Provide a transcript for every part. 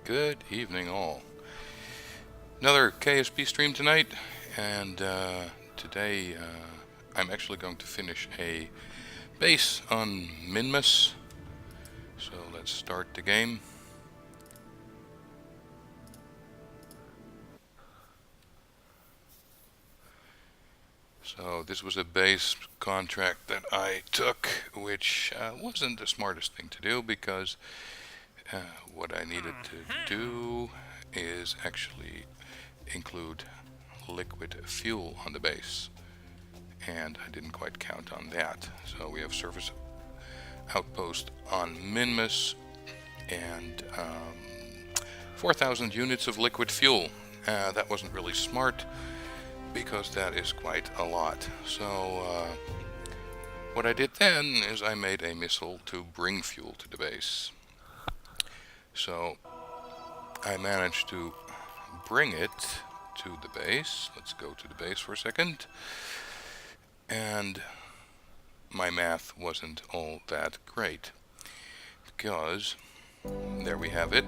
Good evening all. Another KSP stream tonight, and today I'm actually going to finish a base on Minmus. So let's start the game. So this was a base contract that I took, which wasn't the smartest thing to do, because what I needed to do is actually include liquid fuel on the base, and I didn't quite count on that. So we have surface outpost on Minmus and 4,000 units of liquid fuel. That wasn't really smart, because that is quite a lot. So what I did then is I made a missile to bring fuel to the base. So I managed to bring it to the base. Let's go to the base for a second. And my math wasn't all that great, because there we have it.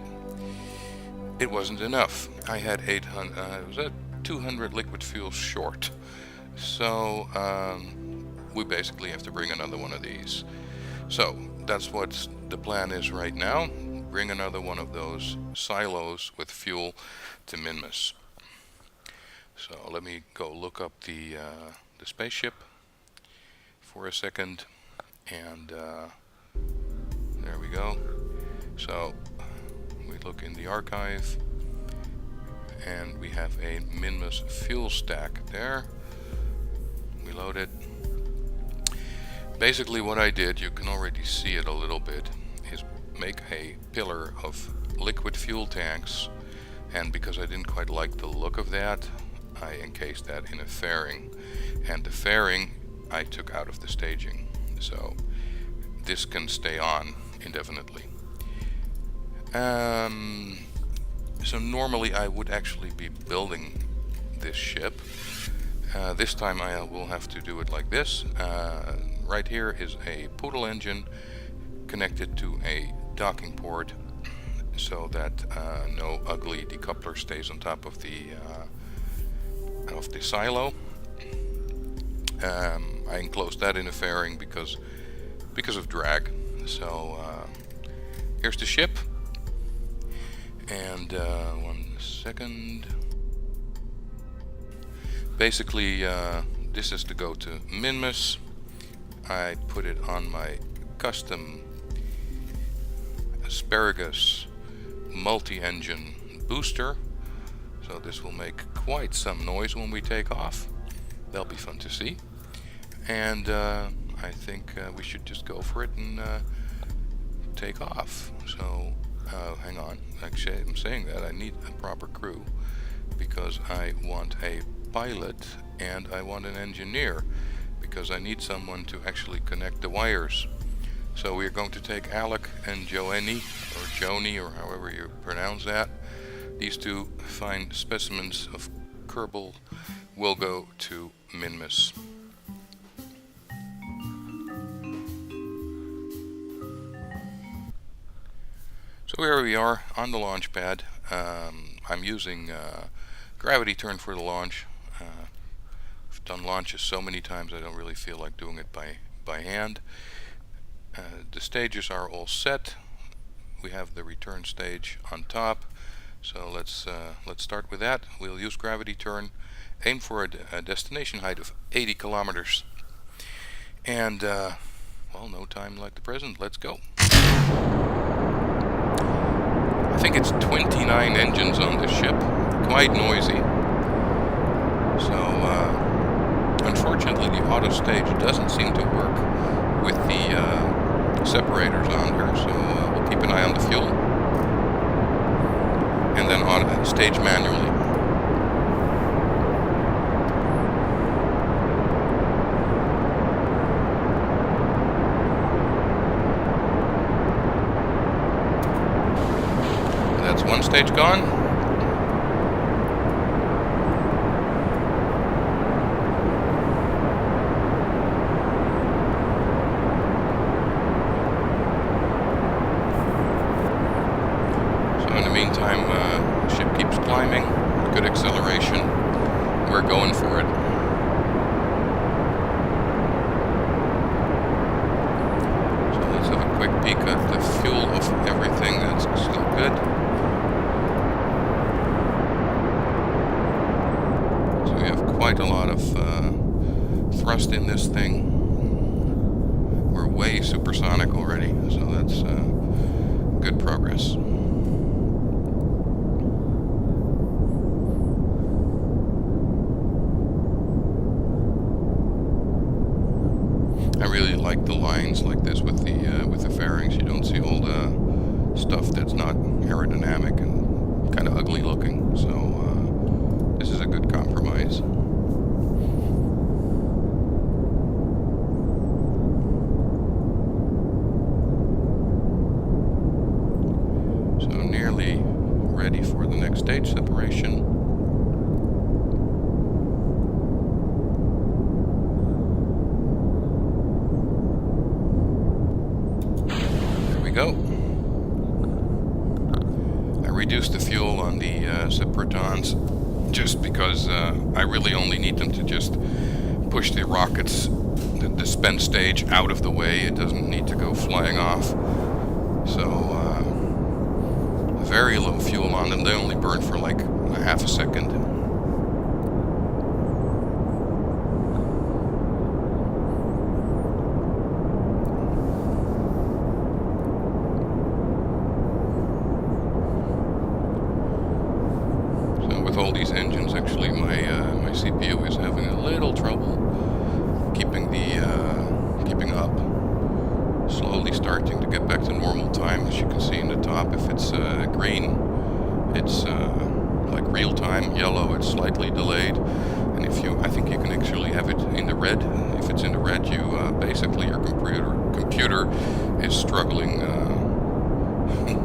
It wasn't enough. I had 800. It was at 200 liquid fuel short. So we basically have to bring another one of these. So that's what the plan is right now. Bring another one of those silos with fuel to Minmus. So let me go look up the spaceship for a second, and there we go. So we look in the archive, and we have a Minmus fuel stack there. We load it. Basically what I did, you can already see it a little bit, is make a pillar of liquid fuel tanks, and because I didn't quite like the look of that, I encased that in a fairing, and the fairing I took out of the staging, so this can stay on indefinitely. So normally I would actually be building this ship. This time I will have to do it like this. Right here is a poodle engine connected to a docking port, so that no ugly decoupler stays on top of the silo. I enclosed that in a fairing because of drag. So here's the ship, and 1 second. Basically this is to go to Minmus. I put it on my custom asparagus multi-engine booster, so this will make quite some noise when we take off. That'll be fun to see, and I think we should just go for it and take off. So hang on, actually I'm saying that I need a proper crew, because I want a pilot and I want an engineer, because I need someone to actually connect the wires. So we're going to take Alec and Joanie, or Joni, or however you pronounce that. These two fine specimens of Kerbal will go to Minmus. So here we are on the launch pad. I'm using gravity turn for the launch. I've done launches so many times I don't really feel like doing it by hand. The stages are all set. We have the return stage on top, so let's start with that. We'll use gravity turn, aim for a destination height of 80 kilometers, and well, no time like the present. Let's go. I think it's 29 engines on this ship, quite noisy. So unfortunately the auto stage doesn't seem to work with the separators on here, so we'll keep an eye on the fuel, and then on stage manually. That's one stage gone. meantime, ship keeps climbing, good acceleration. We're going for it. So let's have a quick peek at the fuel of everything. That's still good. So we have quite a lot of thrust in this thing. We're way supersonic already, so that's good progress. I really like the lines like this with the fairings. You don't see all the stuff that's not aerodynamic and kind of ugly looking. So this is a good compromise. So nearly ready for the next stage separation. Go. I reduced the fuel on the Cyprotons just because I really only need them to just push the rockets, the spent stage, out of the way. It doesn't need to go flying off. So very low fuel on them. They only burn for like a half a second. All these engines, actually, my CPU is having a little trouble keeping up. Slowly starting to get back to normal time, as you can see in the top. If it's green, it's like real time. Yellow, it's slightly delayed. And I think you can actually have it in the red. If it's in the red, you basically your computer is struggling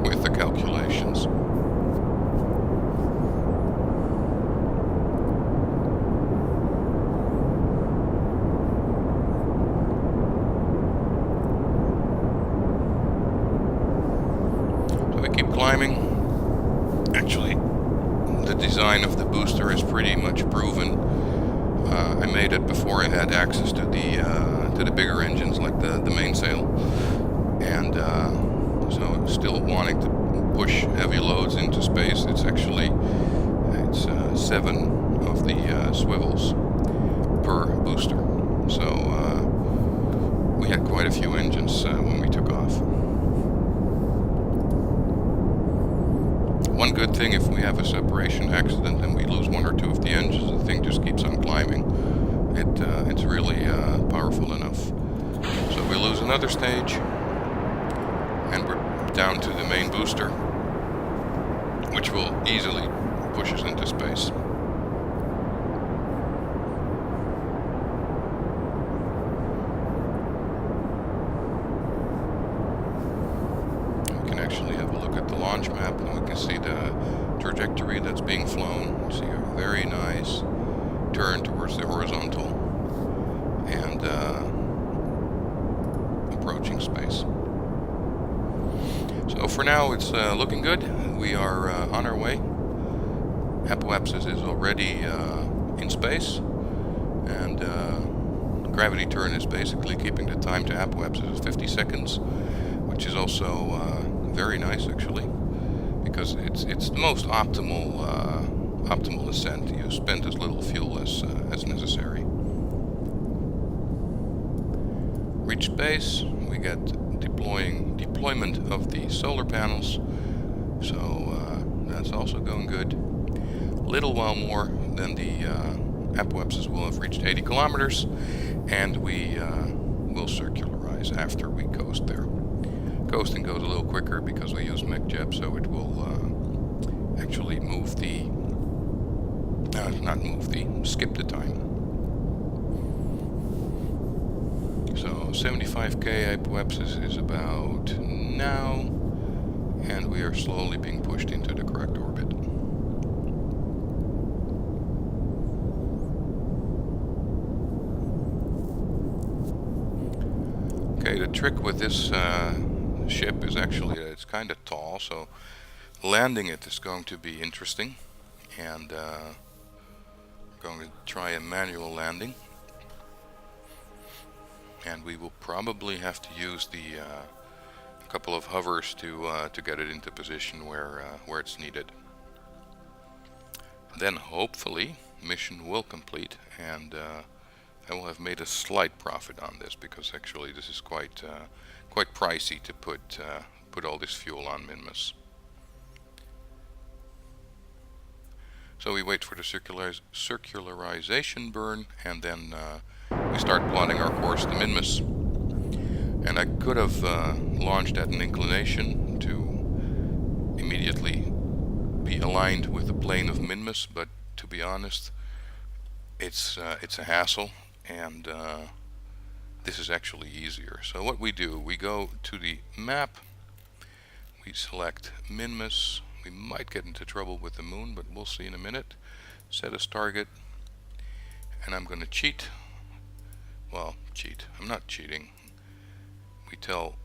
with the calculations. Keep climbing. Actually, the design of the booster is pretty much proven. I made it before I had access to the bigger engines like the mainsail, and so still wanting to push heavy loads into space. It's 7 of the swivels per booster. So we had quite a few engines when we took off. One good thing, if we have a separation accident and we lose 1 or 2 of the engines, the thing just keeps on climbing. It's really powerful enough. So we lose another stage, and we're down to the main booster, which will easily push us into space. Actually have a look at the launch map, and we can see the trajectory that's being flown. You see a very nice turn towards the horizontal and approaching space. So for now it's looking good. We are on our way. Apoapsis is already in space, and gravity turn is basically keeping the time to apoapsis at 50 seconds, which is also very nice, actually, because it's the most optimal ascent. You spend as little fuel as necessary. Reach space, we get deployment of the solar panels, so that's also going good. Little while more than the apoapsis will have reached 80 kilometers, and we will circularize after we coast there. Coasting goes a little quicker because we use MechJeb, so it will actually skip the time. So 75k apoapsis is about now, and we are slowly being pushed into the correct orbit. Okay, the trick with this ship is actually that it's kind of tall, so landing it is going to be interesting, and going to try a manual landing, and we will probably have to use the couple of hovers to get it into position where it's needed. Then hopefully mission will complete, and I will have made a slight profit on this, because actually this is quite pricey to put all this fuel on Minmus. So we wait for the circularization burn, and then we start plotting our course to Minmus. And I could have launched at an inclination to immediately be aligned with the plane of Minmus, but to be honest, it's a hassle, and this is actually easier. So what we do, we go to the map, we select Minmus. We might get into trouble with the moon, but we'll see in a minute. Set as target, and I'm going to cheat. Well, cheat. I'm not cheating. We tell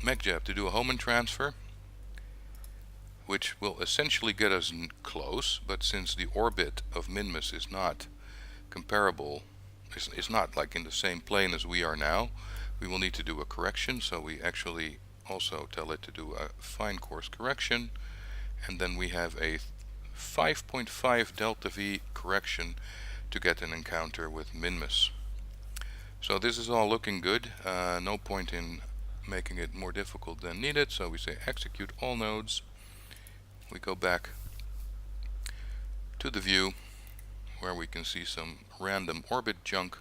MechJab to do a Hohmann transfer, which will essentially get us close, but since the orbit of Minmus is not comparable, it's not like in the same plane as we are now, we will need to do a correction. So we actually also tell it to do a fine course correction, and then we have a 5.5 delta V correction to get an encounter with Minmus. So this is all looking good. No point in making it more difficult than needed, so we say execute all nodes. We go back to the view where we can see some random orbit junk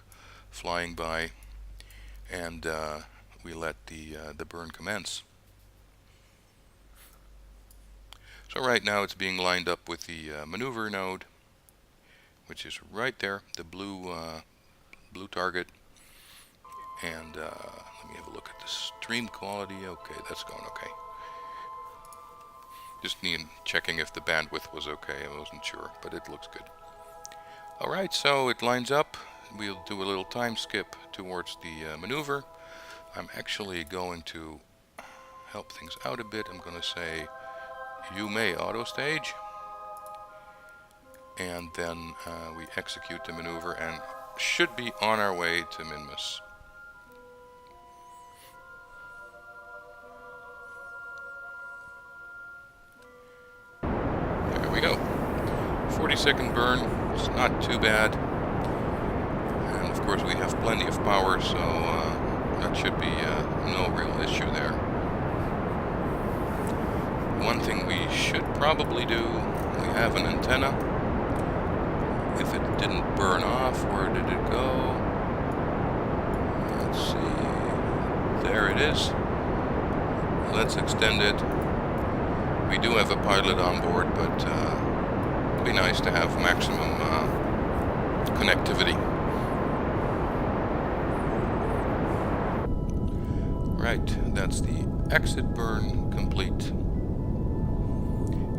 flying by, and we let the burn commence. So right now it's being lined up with the maneuver node, which is right there, the blue target. And let me have a look at the stream quality. Okay, that's going okay. Just checking if the bandwidth was okay. I wasn't sure, but it looks good. Alright, so it lines up. We'll do a little time skip towards the maneuver. I'm actually going to help things out a bit. I'm going to say you may auto stage, and then we execute the maneuver and should be on our way to Minmus. There we go. 40-second burn. It's not too bad, and of course we have plenty of power, so that should be no real issue there. One thing we should probably do, we have an antenna. If it didn't burn off, where did it go? Let's see. There it is. Let's extend it. We do have a pilot on board, but it'd be nice to have maximum connectivity. Right, that's the exit burn complete.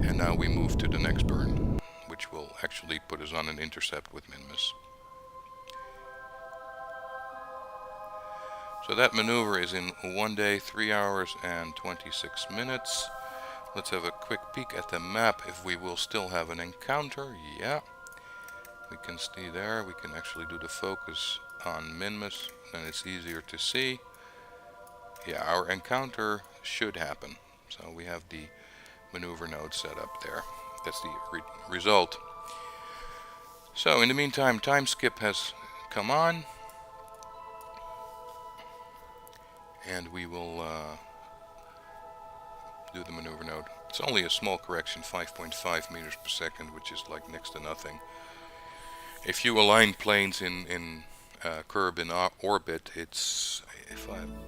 And now we move to the next burn, which will actually put us on an intercept with Minmus. So that maneuver is in 1 day, 3 hours and 26 minutes. Let's have a quick peek at the map if we will still have an encounter. Yeah, we can see there. We can actually do the focus on Minmus, and it's easier to see. Yeah, our encounter should happen. So we have the maneuver node set up there. That's the result. So in the meantime, time skip has come on, and we will do the maneuver node. It's only a small correction, 5.5 meters per second, which is like next to nothing. If you align planes in curb in orbit, it's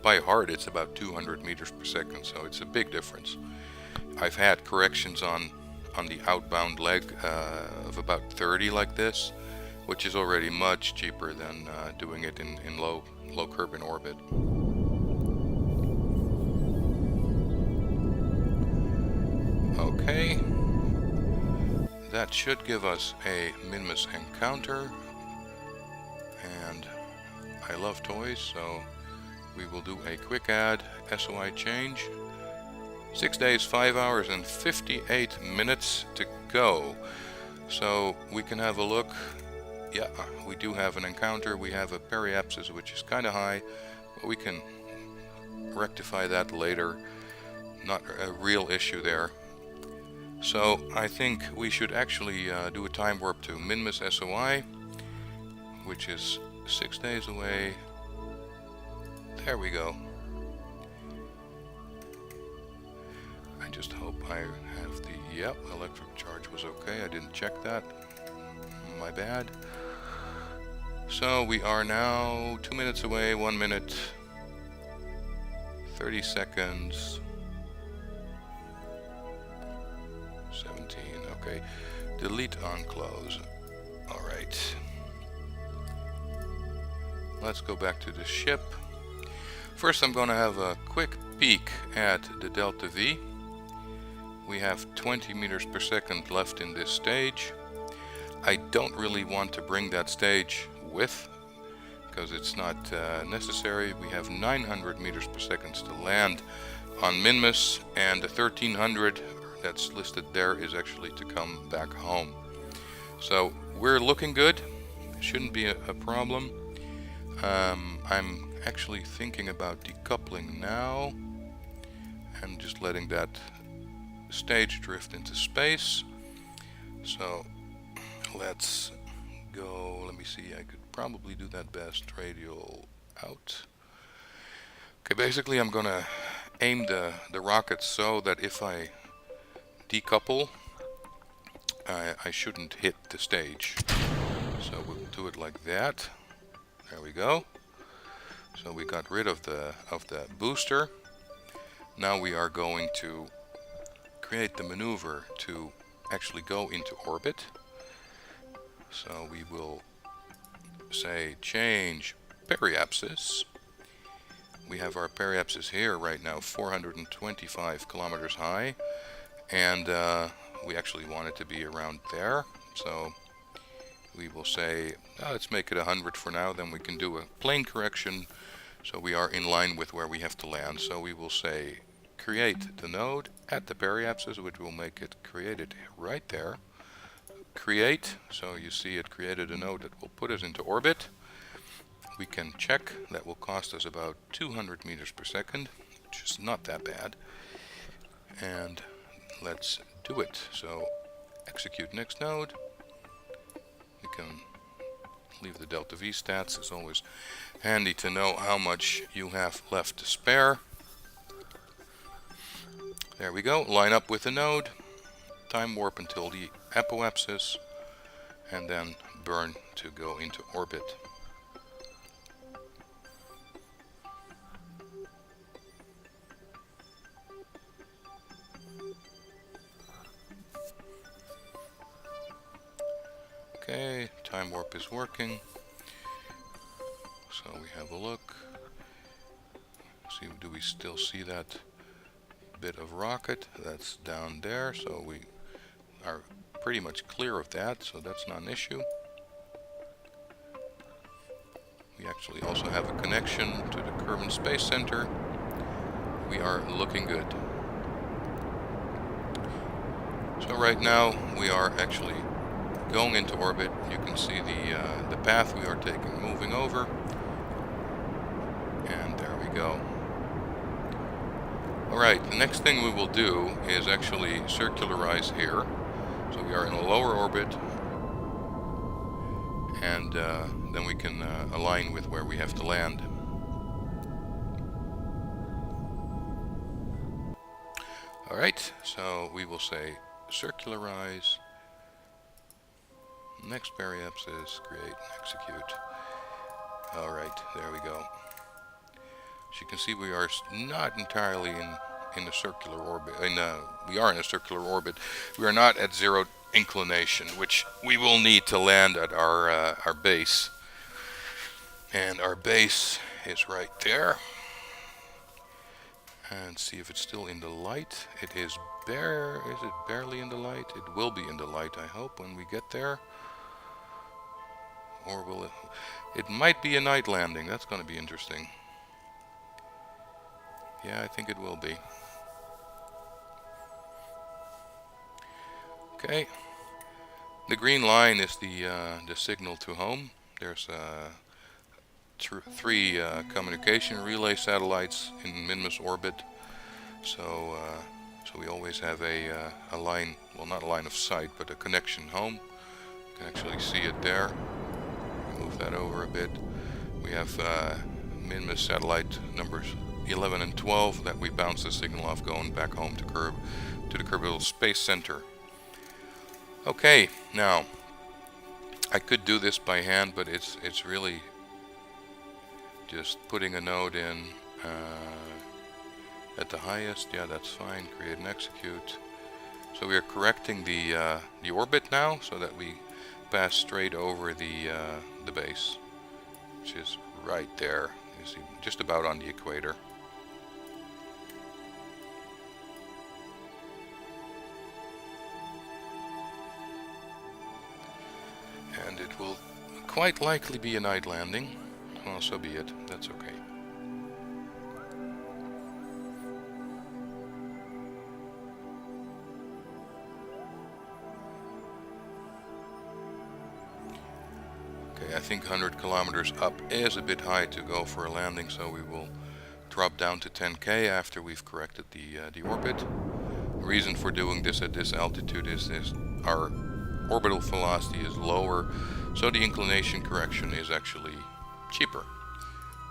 by heart it's about 200 meters per second, so it's a big difference. I've had corrections on the outbound leg of about 30 like this, which is already much cheaper than doing it in low curb in orbit. Okay, that should give us a Minmus encounter, and I love toys, so we will do a quick add SOI change, 6 days, 5 hours and 58 minutes to go. So we can have a look. Yeah, we do have an encounter. We have a periapsis which is kind of high, but we can rectify that later. Not a real issue there. So I think we should actually do a time warp to Minmus SOI, which is 6 days away. There we go. I just hope I have the, yep, electric charge was okay. I didn't check that. My bad. So we are now 2 minutes away, 1 minute, 30 seconds, 17, okay. Delete on close. All right. Let's go back to the ship. First I'm going to have a quick peek at the delta V. We have 20 meters per second left in this stage. I don't really want to bring that stage with, because it's not necessary. We have 900 meters per second to land on Minmus, and the 1300 that's listed there is actually to come back home. So we're looking good. Shouldn't be a problem. I'm actually thinking about decoupling now and just letting that stage drift into space. So let's go. Let me see. I could probably do that best. Radial out. Okay, basically I'm gonna aim the rocket so that if I decouple, I shouldn't hit the stage. So we'll do it like that. There we go. So we got rid of the booster. Now we are going to create the maneuver to actually go into orbit. So we will say change periapsis. We have our periapsis here right now, 425 kilometers high, and we actually want it to be around there. So we will say, let's make it 100 for now, then we can do a plane correction so we are in line with where we have to land. So we will say create the node at the periapsis, which will make it created right there. Create, so you see it created a node that will put us into orbit. We can check, that will cost us about 200 meters per second, which is not that bad. And let's do it. So execute next node. We can leave the delta V stats. It's always handy to know how much you have left to spare. There we go, line up with the node, time warp until the apoapsis, and then burn to go into orbit. Okay, time warp is working. So we have a look. See, do we still see that bit of rocket that's down there? So we are pretty much clear of that, so that's not an issue. We actually also have a connection to the Kerbin Space Center. We are looking good. So right now we are actually going into orbit. You can see the path we are taking moving over, and there we go. Alright, the next thing we will do is actually circularize here. So we are in a lower orbit, and then we can align with where we have to land. Alright, so we will say circularize, next periapsis, create and execute. Alright, there we go. As you can see, we are not entirely in a circular orbit. We are in a circular orbit. We are not at zero inclination, which we will need to land at our base. And our base is right there. And see if it's still in the light. It is bare. Is it barely in the light? It will be in the light, I hope, when we get there. Or will it? It might be a night landing. That's going to be interesting. Yeah, I think it will be. Okay, the green line is the signal to home. There's three communication relay satellites in Minmus orbit, so so we always have a line, well, not a line of sight, but a connection home. You can actually see it there. Move that over a bit. We have Minmus satellite numbers 11 and 12 that we bounce the signal off going back home to the Kerbal Space Center. Okay, now I could do this by hand, but it's really just putting a node in at the highest. Yeah, that's fine. Create and execute. So we are correcting the orbit now, so that we pass straight over the base, which is right there. You see, just about on the equator. And it will quite likely be a night landing. Well, so be it. That's okay. Okay, I think 100 kilometers up is a bit high to go for a landing, so we will drop down to 10K after we've corrected the orbit. The reason for doing this at this altitude is our orbital velocity is lower, so the inclination correction is actually cheaper.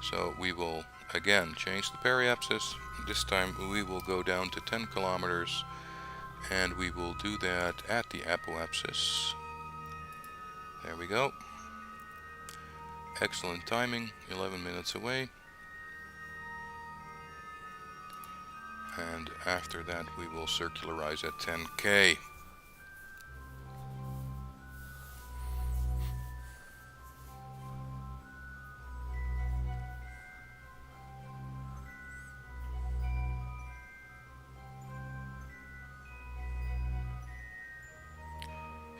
So we will again change the periapsis. This time we will go down to 10 kilometers, and we will do that at the apoapsis. There we go. Excellent timing, 11 minutes away. And after that we will circularize at 10K.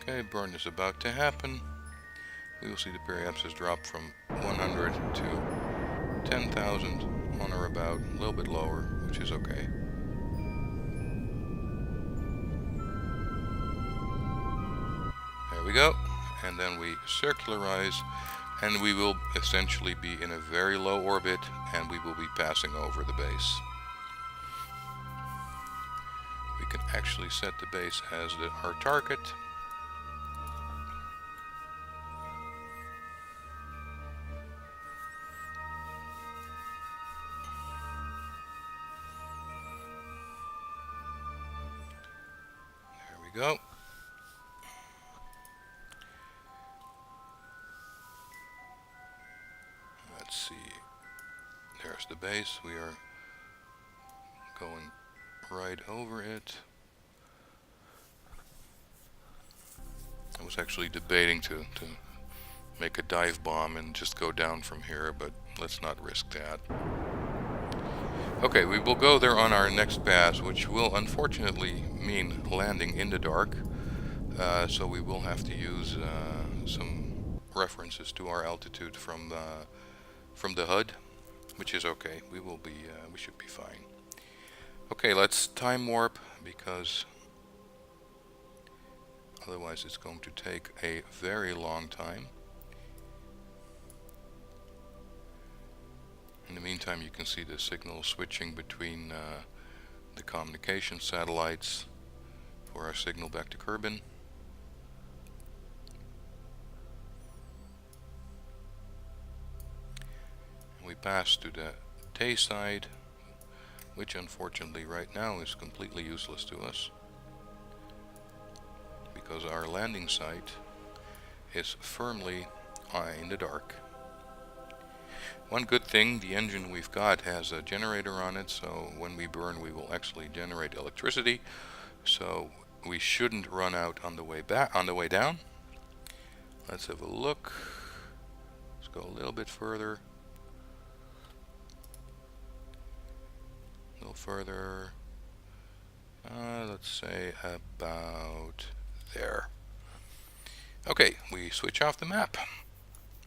Okay, burn is about to happen. We will see the periapsis drop from 100 to 10,000 on or about, a little bit lower, which is okay. There we go, and then we circularize, and we will essentially be in a very low orbit, and we will be passing over the base. We can actually set the base as our target. Go. Let's see. There's the base. We are going right over it. I was actually debating to make a dive bomb and just go down from here, but let's not risk that. Okay, we will go there on our next pass, which will unfortunately mean landing in the dark. So we will have to use some references to our altitude from the HUD, which is okay. We should be fine. Okay, let's time warp, because otherwise it's going to take a very long time. In the meantime, you can see the signal switching between the communication satellites for our signal back to Kerbin. We pass to the day side, which unfortunately right now is completely useless to us, because our landing site is firmly in the dark. One good thing, the engine we've got has a generator on it, so when we burn we will actually generate electricity, so we shouldn't run out on the way down. Let's have a look. Let's go a little bit further. A little further. Let's say about there. Okay, we switch off the map,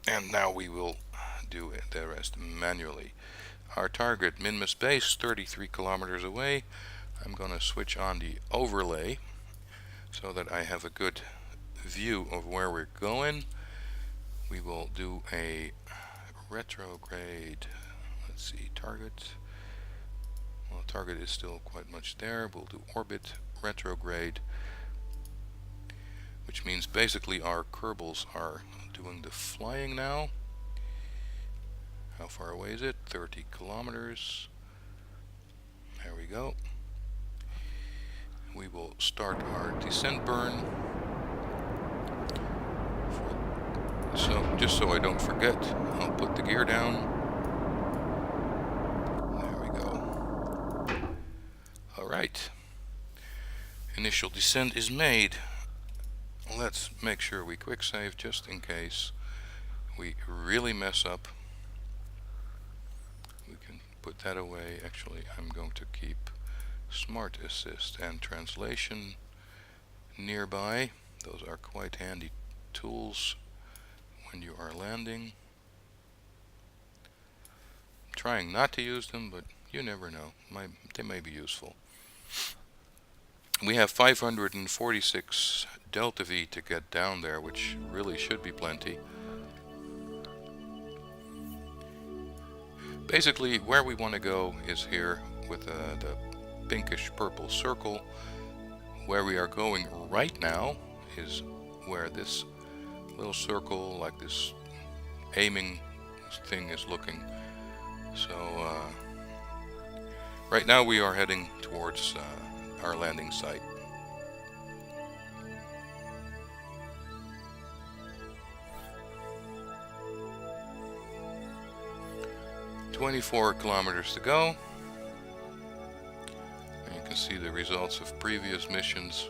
and now we will do the rest manually. Our target, Minmus base, 33 kilometers away. I'm going to switch on the overlay so that I have a good view of where we're going. We will do a retrograde. Let's see, target. Well, target is still quite much there. We'll do orbit retrograde, which means basically our Kerbals are doing the flying now. How far away is it? 30 kilometers. There we go. We will start our descent burn. So, just so I don't forget, I'll put the gear down. There we go. Alright. Initial descent is made. Let's make sure we quick save just in case we really mess up. We can put that away. Actually, I'm going to keep Smart Assist and Translation nearby. Those are quite handy tools when you are landing. I'm trying not to use them, but you never know. They may be useful. We have 546 delta V to get down there, which really should be plenty. Basically, where we want to go is here with the pinkish purple circle. Where we are going right now is where this little circle, like this aiming thing, is looking. So right now we are heading towards our landing site. "24 kilometers to go." And you can see the results of previous missions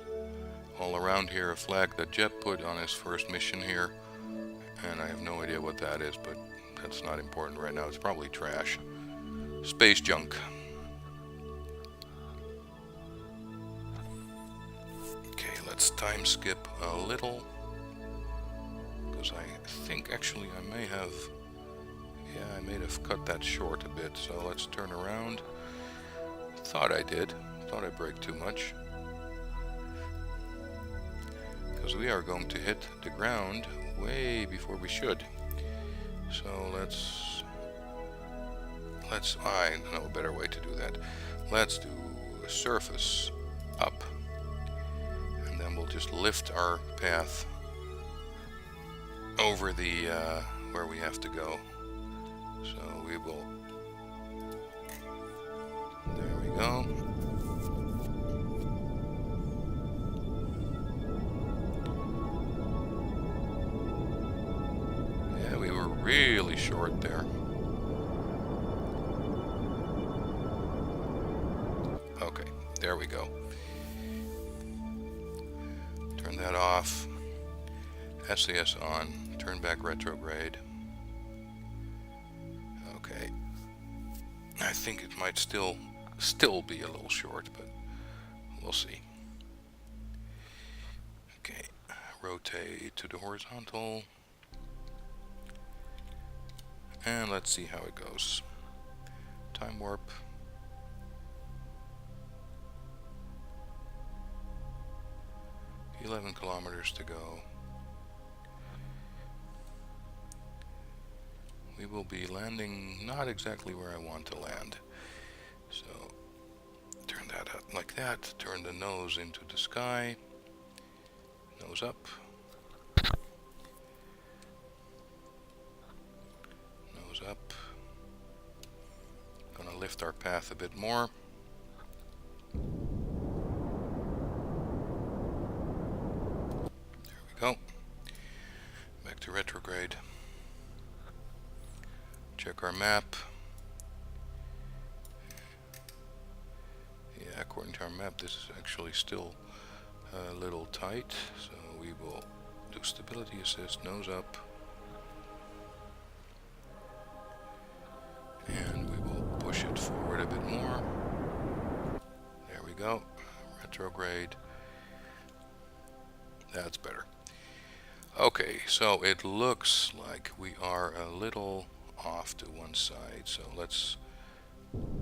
all around here. A flag that Jeb put on his first mission here, and I have no idea what that is, but that's not important right now. It's probably trash. Space junk. Okay, let's time skip a little, because I think actually I may have cut that short a bit. So let's turn around. Thought I did. Thought I braked too much, because we are going to hit the ground way before we should. So I know a better way to do that. Let's do surface up, and then we'll just lift our path over the where we have to go. So we will, there we go. Yeah, we were really short there. Okay, there we go. Turn that off. SAS on. Turn back retrograde. Okay. I think it might still be a little short, but we'll see. Okay. Rotate to the horizontal. And let's see how it goes. Time warp. "11 kilometers to go." We will be landing not exactly where I want to land. So turn that up like that. Turn the nose into the sky. Nose up. Nose up. Gonna lift our path a bit more. There we go. Back to retrograde. Check our map. Yeah, according to our map, this is actually still a little tight, so we will do stability assist, nose up, and we will push it forward a bit more. There we go. Retrograde. That's better. Okay, so it looks like we are a little off to one side, so let's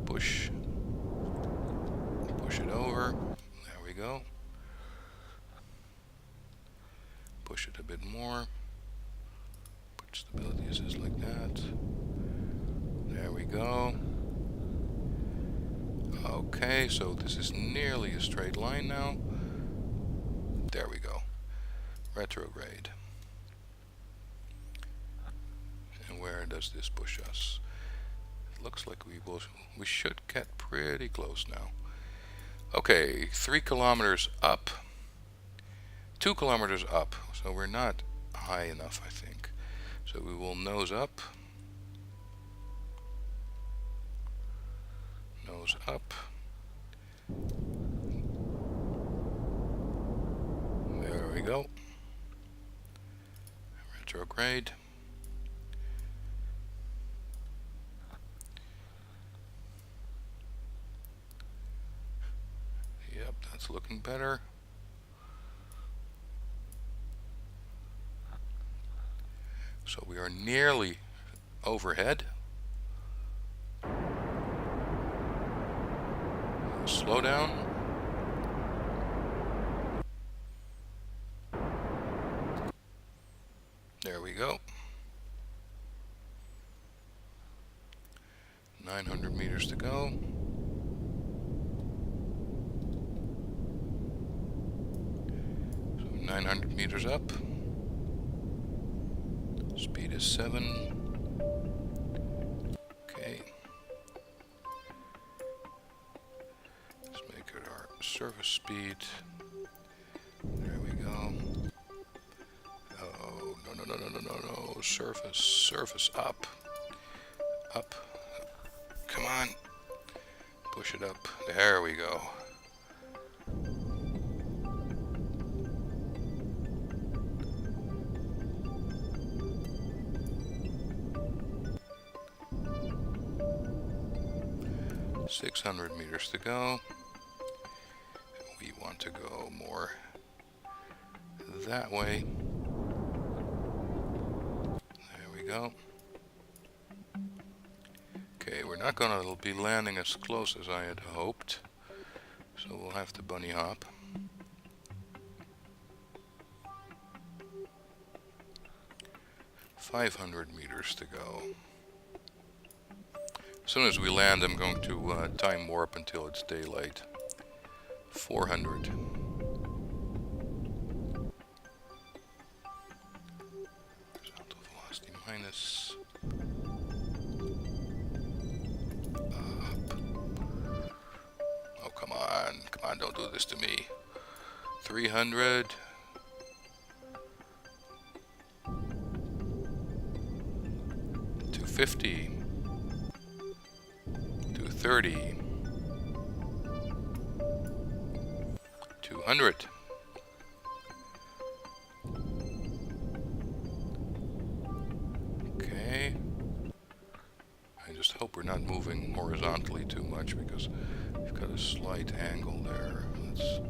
push it over. There we go. push it a bit more. Put stability assist like that. There we go. Okay, so this is nearly a straight line now. There we go. Retrograde. And where does this push us? It looks like we should get pretty close now. Okay, 3 kilometers up. 2 kilometers up. So we're not high enough, I think. So we will nose up. Nose up. There we go. Retrograde. Yep, that's looking better. So we are nearly overhead. Slow down. There we go. 900 meters to go. So 900 meters up. Speed is 7. Okay. Let's make it our surface speed. There we go. Oh, no. Surface up. Up. Come on. Push it up. There we go. .600 meters to go. We want to go more that way. There we go. Okay, we're not going to be landing as close as I had hoped, so we'll have to bunny hop. .500 meters to go. As soon as we land, I'm going to time warp until it's daylight. 400. Horizontal velocity minus. Up. Oh, come on, don't do this to me. 300. 250. 230. 200. Okay. I just hope we're not moving horizontally too much because we've got a slight angle there. Let's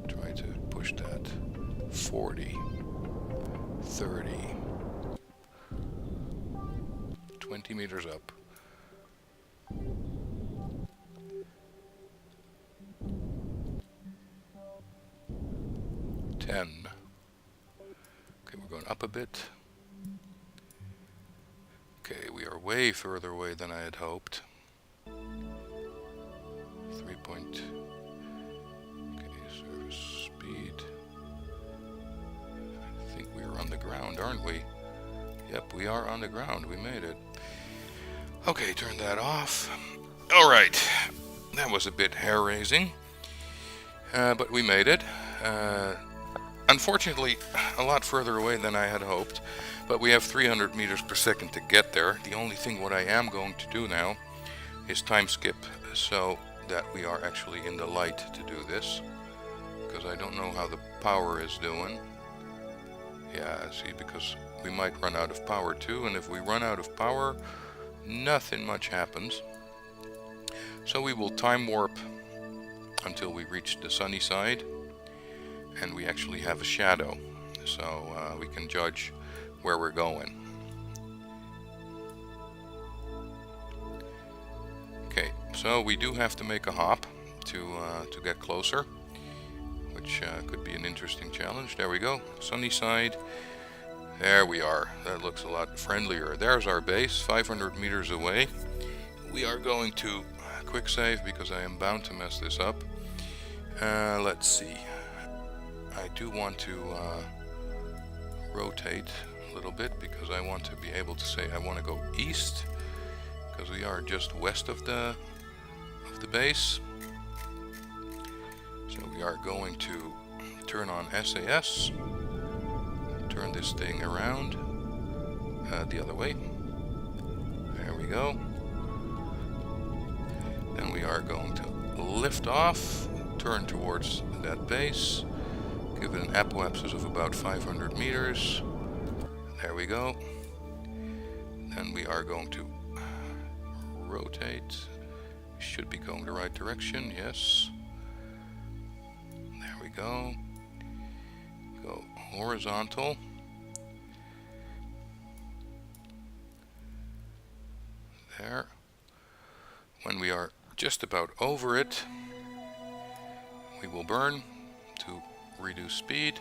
try to push that. 40. 30. 20 meters up. 10. Okay, we're going up a bit. Okay, we are way further away than I had hoped. 3 point. Okay, surface speed. I think we are on the ground, aren't we? Yep, we are on the ground. We made it. Okay, turn that off. Alright, that was a bit hair-raising, but we made it. Unfortunately, a lot further away than I had hoped, but we have 300 meters per second to get there. The only thing what I am going to do now is time skip so that we are actually in the light to do this, because I don't know how the power is doing. Yeah, see, because we might run out of power too, and if we run out of power, nothing much happens. So we will time warp until we reach the sunny side, and we actually have a shadow, so we can judge where we're going. Okay, so we do have to make a hop to get closer. which could be an interesting challenge. There we go, sunny side. There we are. That looks a lot friendlier. There's our base, 500 meters away. We are going to quick save because I am bound to mess this up. Let's see. I do want to rotate a little bit because I want to be able to say I want to go east, because we are just west of the base. So we are going to turn on SAS, turn this thing around the other way. There we go. Then we are going to lift off, turn towards that base, give it an apoapsis of about 500 meters. There we go. Then we are going to rotate. Should be going the right direction, yes. There we go. Go horizontal. There. When we are just about over it, we will burn to reduce speed.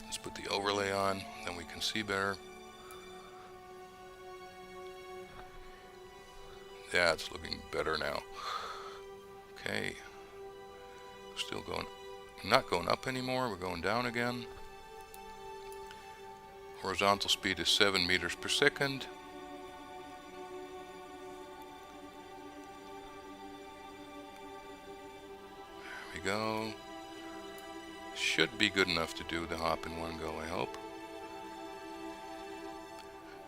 Let's put the overlay on, then we can see better. Yeah, it's looking better now. Okay. Still going, not going up anymore, we're going down again. Horizontal speed is 7 meters per second. There we go. Should be good enough to do the hop in one go, I hope.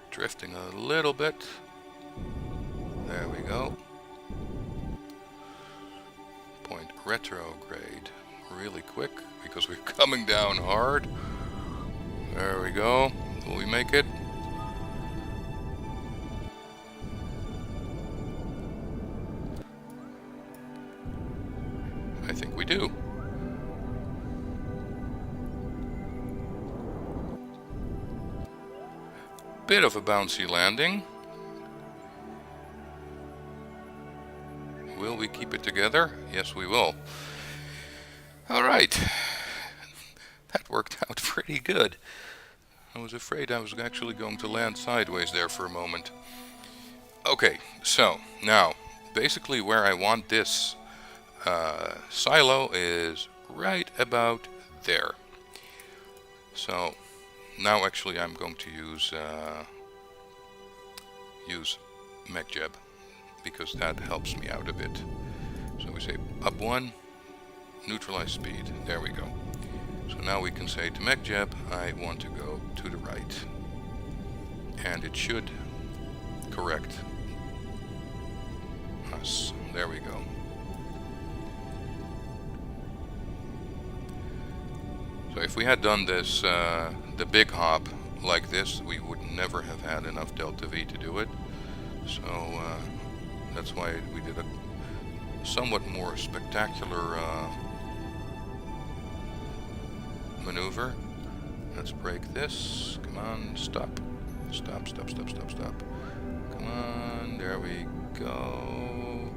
Drifting a little bit. There we go. Point retrograde really quick because we're coming down hard. There we go. Will we make it? I think we do. Bit of a bouncy landing. Will we keep it together? Yes, we will. Alright. That worked out pretty good. I was afraid I was actually going to land sideways there for a moment. Okay, so now, basically where I want this silo is right about there. So now actually I'm going to use MechJeb, because that helps me out a bit. So we say up 1, neutralize speed. There we go. So now we can say to MechJeb, I want to go to the right. And it should correct us. There we go. So if we had done this, the big hop like this, we would never have had enough delta V to do it. So that's why we did a somewhat more spectacular maneuver. Let's break this. Come on, stop. Stop, stop, stop, stop, stop. Come on, there we go.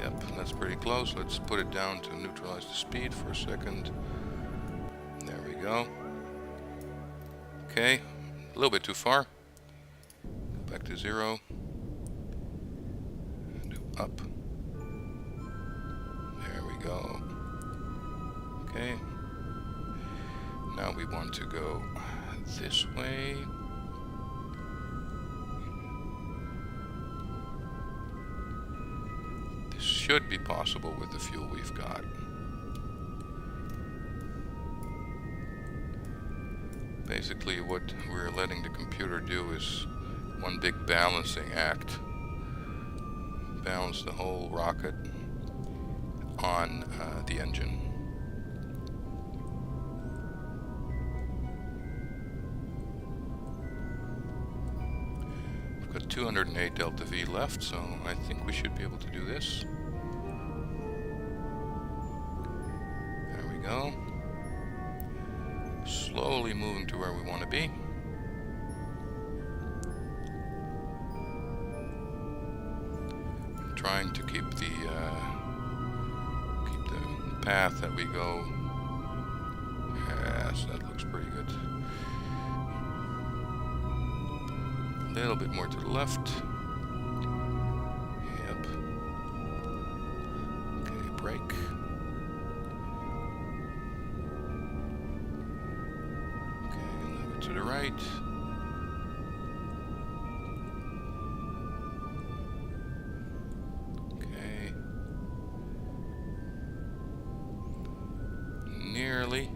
Yep, that's pretty close. Let's put it down to neutralize the speed for a second. There we go. Okay, a little bit too far. Go back to 0. Do up. There we go. Okay. Now we want to go this way. This should be possible with the fuel we've got. Basically what we're letting the computer do is one big balancing act. Balance the whole rocket on the engine. We've got 208 delta V left, so I think we should be able to do this. There we go. Slowly moving to where we want to be. Trying to keep the path that we go. Yes, that looks pretty good. A little bit more to the left. Yep. Okay, brake. Okay, a little bit to the right. Okay. Nearly.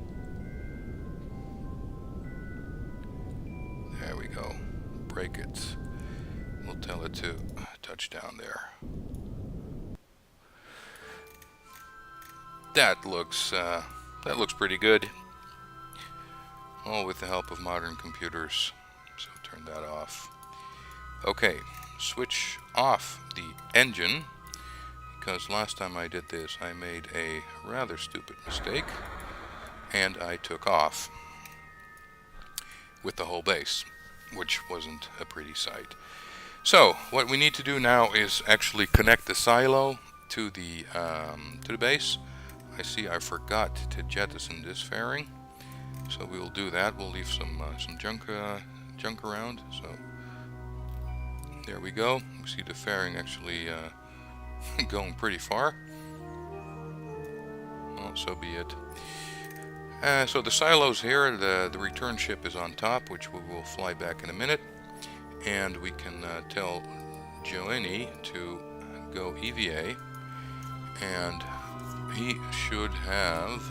There we go. Brake it. We'll tell it to touch down there. That looks pretty good. All with the help of modern computers. So turn that off. Okay, switch off the engine, because last time I did this I made a rather stupid mistake and I took off with the whole base, which wasn't a pretty sight. So what we need to do now is actually connect the silo to the base. I see I forgot to jettison this fairing, so we will do that. We'll leave some junk around. So there we go. We see the fairing actually going pretty far. Well, so be it. So the silo's here. The return ship is on top, which we will fly back in a minute, and we can tell Joanie to go EVA, and he should have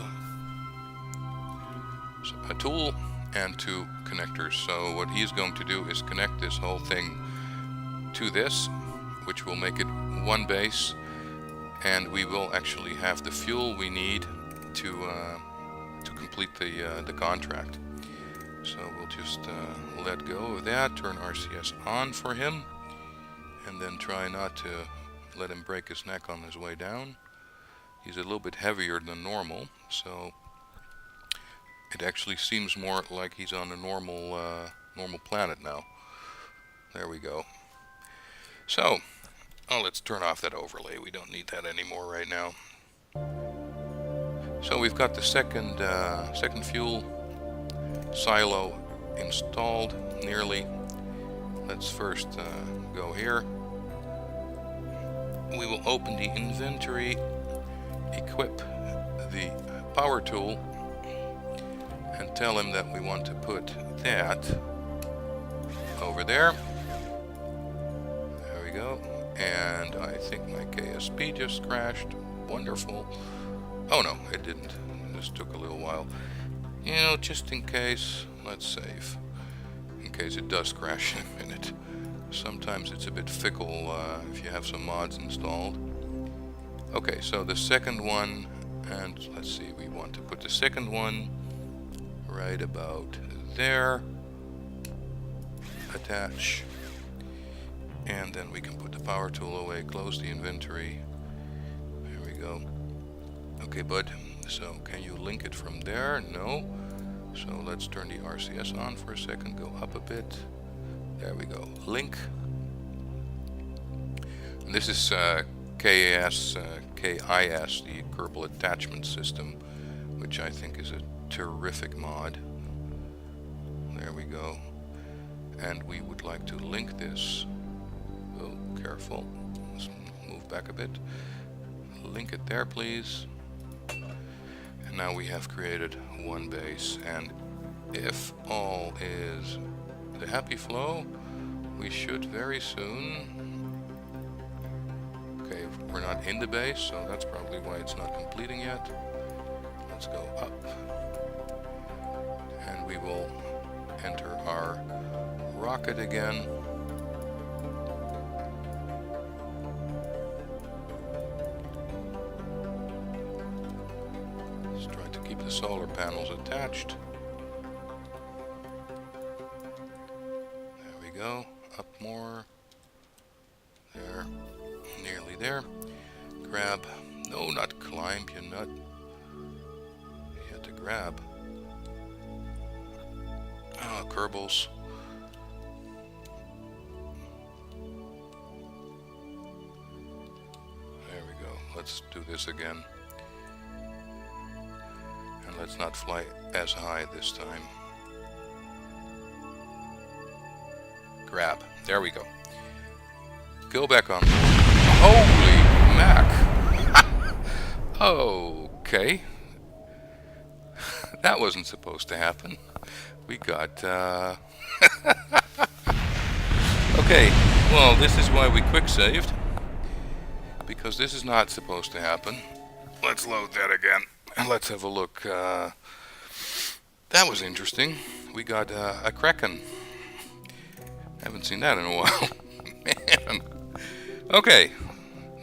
a tool and 2 connectors. So what he's going to do is connect this whole thing to this, which will make it one base, and we will actually have the fuel we need to complete the contract. So we'll just let go of that, turn RCS on for him, and then try not to let him break his neck on his way down. He's a little bit heavier than normal, so it actually seems more like he's on a normal planet now. There we go. So, let's turn off that overlay. We don't need that anymore right now. So we've got the second fuel silo installed nearly. Let's first go here. We will open the inventory, equip the power tool, and tell him that we want to put that over there. There we go. And I think my KSP just crashed. Wonderful. Oh no, it didn't. It just took a little while. You know, just in case, let's save. In case it does crash in a minute. Sometimes it's a bit fickle if you have some mods installed. Okay, so the second one, and let's see, we want to put the second one right about there. Attach. And then we can put the power tool away, close the inventory. There we go. Okay, bud, so can you link it from there? No. So let's turn the RCS on for a second, go up a bit. There we go. Link. And this is KIS, the Kerbal Attachment System, which I think is a terrific mod. There we go. And we would like to link this. Oh, careful. Let's move back a bit. Link it there, please. And now we have created one base. And if all is the happy flow, we should very soon. Okay, we're not in the base, so that's probably why it's not completing yet. Let's go up, and we will enter our rocket again. Let's try to keep the solar panels attached. Go up more. There, nearly there. Grab. No, not climb, you nut. You have to grab. Ah, Kerbals. There we go. Let's do this again. And let's not fly as high this time. Grab. There we go. Go back on. Holy mac! Okay. That wasn't supposed to happen. We got, Okay, well, this is why we quick saved. Because this is not supposed to happen. Let's load that again. And let's have a look. That was interesting. We got a Kraken. Haven't seen that in a while. Man. Okay.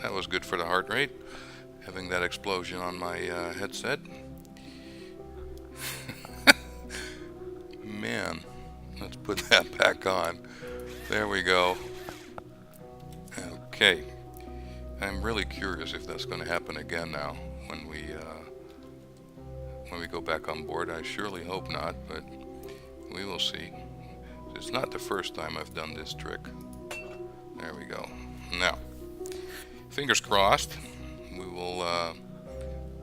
That was good for the heart rate. Having that explosion on my headset. Man. Let's put that back on. There we go. Okay. I'm really curious if that's going to happen again now when we go back on board. I surely hope not, but we will see. It's not the first time I've done this trick. There we go. Now, fingers crossed, we will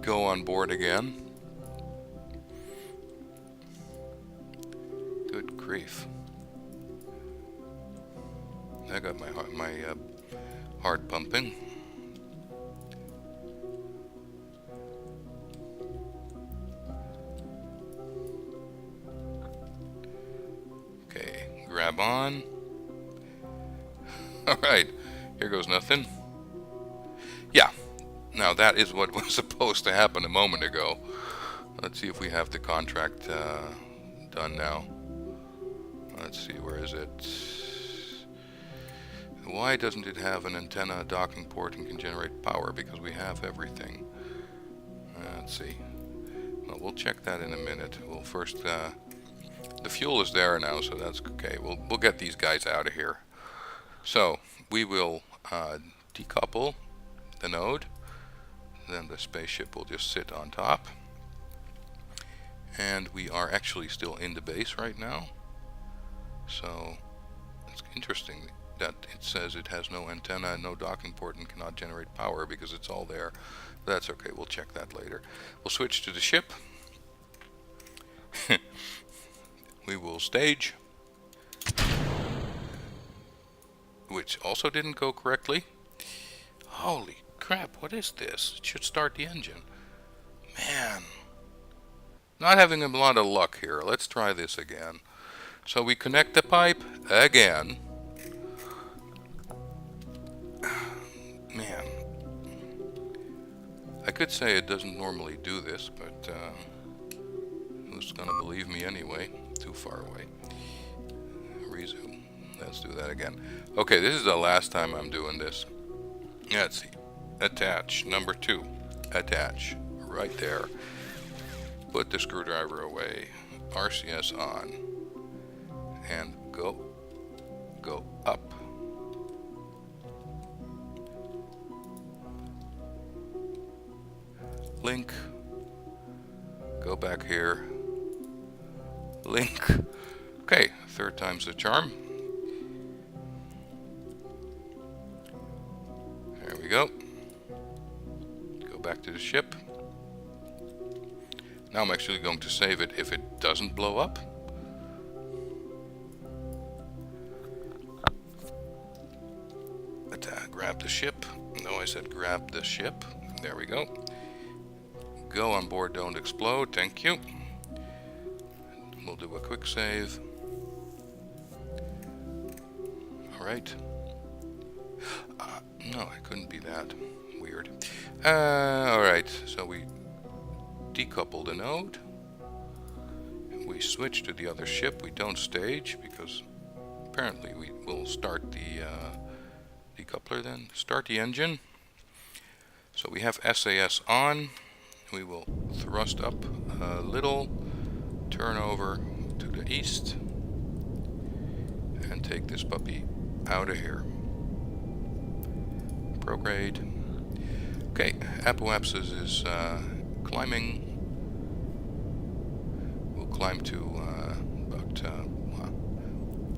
go on board again. Good grief. I got my heart pumping. Okay, grab on. Alright, here goes nothing. Yeah, now that is what was supposed to happen a moment ago. Let's see if we have the contract done now. Let's see, where is it? Why doesn't it have an antenna, a docking port, and can generate power? Because we have everything. Let's see. Well, we'll check that in a minute. We'll first... the fuel is there now, so that's okay. We'll get these guys out of here. So, we will decouple the node. Then the spaceship will just sit on top. And we are actually still in the base right now. So, it's interesting that it says it has no antenna, no docking port, and cannot generate power because it's all there. That's okay, we'll check that later. We'll switch to the ship. We will stage. Which also didn't go correctly. Holy crap, what is this? It should start the engine. Man. Not having a lot of luck here. Let's try this again. So we connect the pipe again. Man. I could say it doesn't normally do this, but who's gonna believe me anyway? Too far away. Resume. Let's do that again. Okay, this is the last time I'm doing this. Let's see. Attach. Number 2. Attach. Right there. Put the screwdriver away. RCS on. And go up. Link. Go back here. Link. Okay, third time's the charm. There we go. Go back to the ship. Now I'm actually going to save it if it doesn't blow up. Grab the ship. No, I said grab the ship. There we go. Go on board, don't explode. Thank you. We'll do a quick save. Alright. No, it couldn't be that. Weird. Alright, so we decouple the node. We switch to the other ship. We don't stage because apparently we will start the decoupler then. Start the engine. So we have SAS on. We will thrust up a little, turn over to the east, and take this puppy out of here. Prograde. Okay, Apoapsis is climbing. We'll climb to about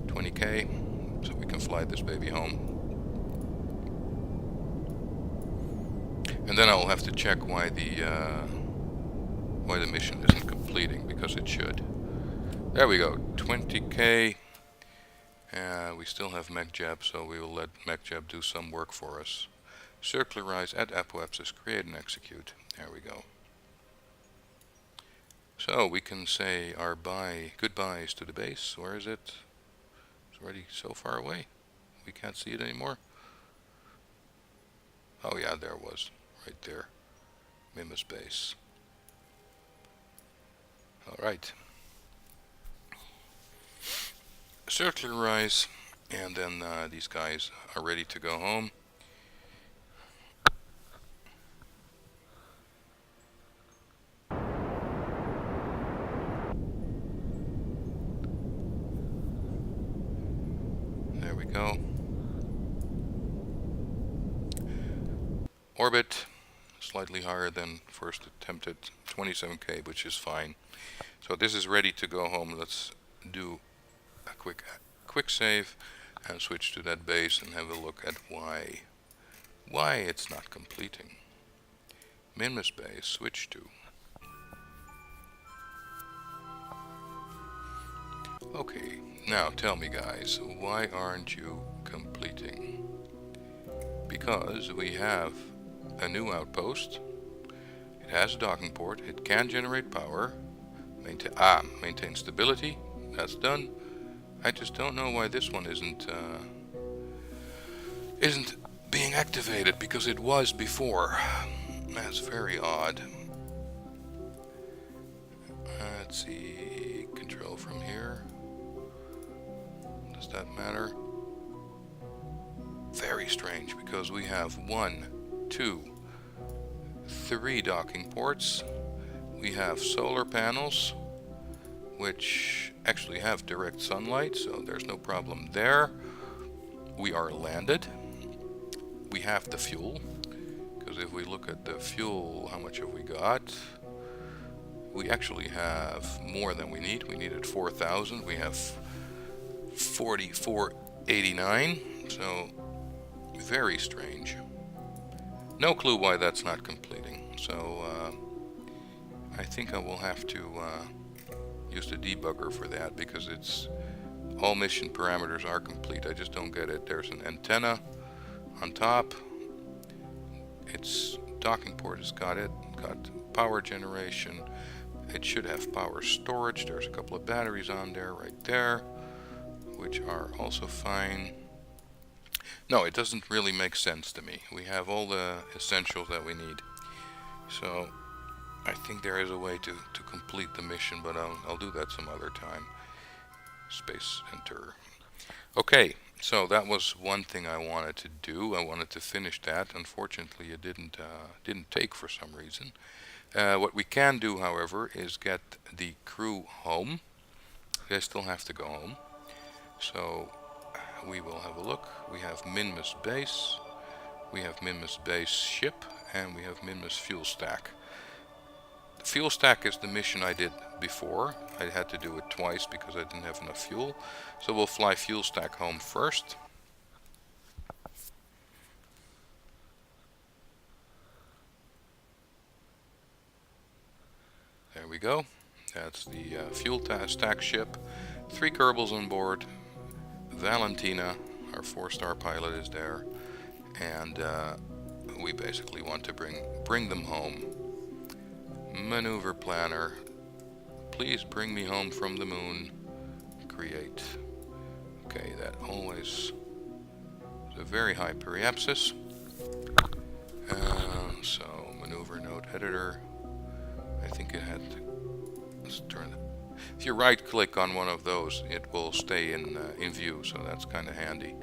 20k, so we can fly this baby home. And then I'll have to check why the why the mission isn't completing, because it should. There we go, 20k. We still have MechJab, so we will let MechJab do some work for us. Circularize at apoapsis, create and execute. There we go. So we can say our goodbyes to the base. Where is it? It's already so far away. We can't see it anymore. Oh yeah, there it was. Right there. Minmus base. Alright. Circularize, and then these guys are ready to go home. There we go. Orbit, slightly higher than first attempted, 27k, which is fine. So this is ready to go home. Let's do a quick save and switch to that base and have a look at why it's not completing. Minmus base, switch to. Okay, now tell me guys, why aren't you completing? Because we have a new outpost, it has a docking port, it can generate power, maintain stability, that's done. I just don't know why this one isn't being activated, because it was before. That's very odd. Let's see, control from here. Does that matter? Very strange, because we have 1, 2, 3 docking ports. We have solar panels, which actually have direct sunlight, so there's no problem there. We are landed. We have the fuel, because if we look at the fuel, how much have we got? We actually have more than we need. We needed 4,000. We have 4489, so very strange. No clue why that's not completing. So I think I will have to use the debugger for that, because it's all mission parameters are complete. I just don't get it. There's an antenna on top. Its docking port has got it. Got power generation. It should have power storage. There's a couple of batteries on there right there, which are also fine. No, it doesn't really make sense to me. We have all the essentials that we need. So I think there is a way to complete the mission, but I'll do that some other time. Space enter. Okay, so that was one thing I wanted to do. I wanted to finish that. Unfortunately, it didn't take for some reason. What we can do, however, is get the crew home. They still have to go home. So we will have a look. We have Minmus base, we have Minmus base ship, and we have Minmus fuel stack. The fuel stack is the mission I did before. I had to do it twice because I didn't have enough fuel. So we'll fly fuel stack home first. There we go. That's the fuel stack ship. 3 Kerbals on board. Valentina, our 4-star pilot, is there, and we basically want to bring them home. Maneuver planner, please bring me home from the moon. Create. Okay, that always is a very high periapsis. So maneuver node editor. I think it had. Let's turn it. If you right-click on one of those, it will stay in view, so that's kind of handy.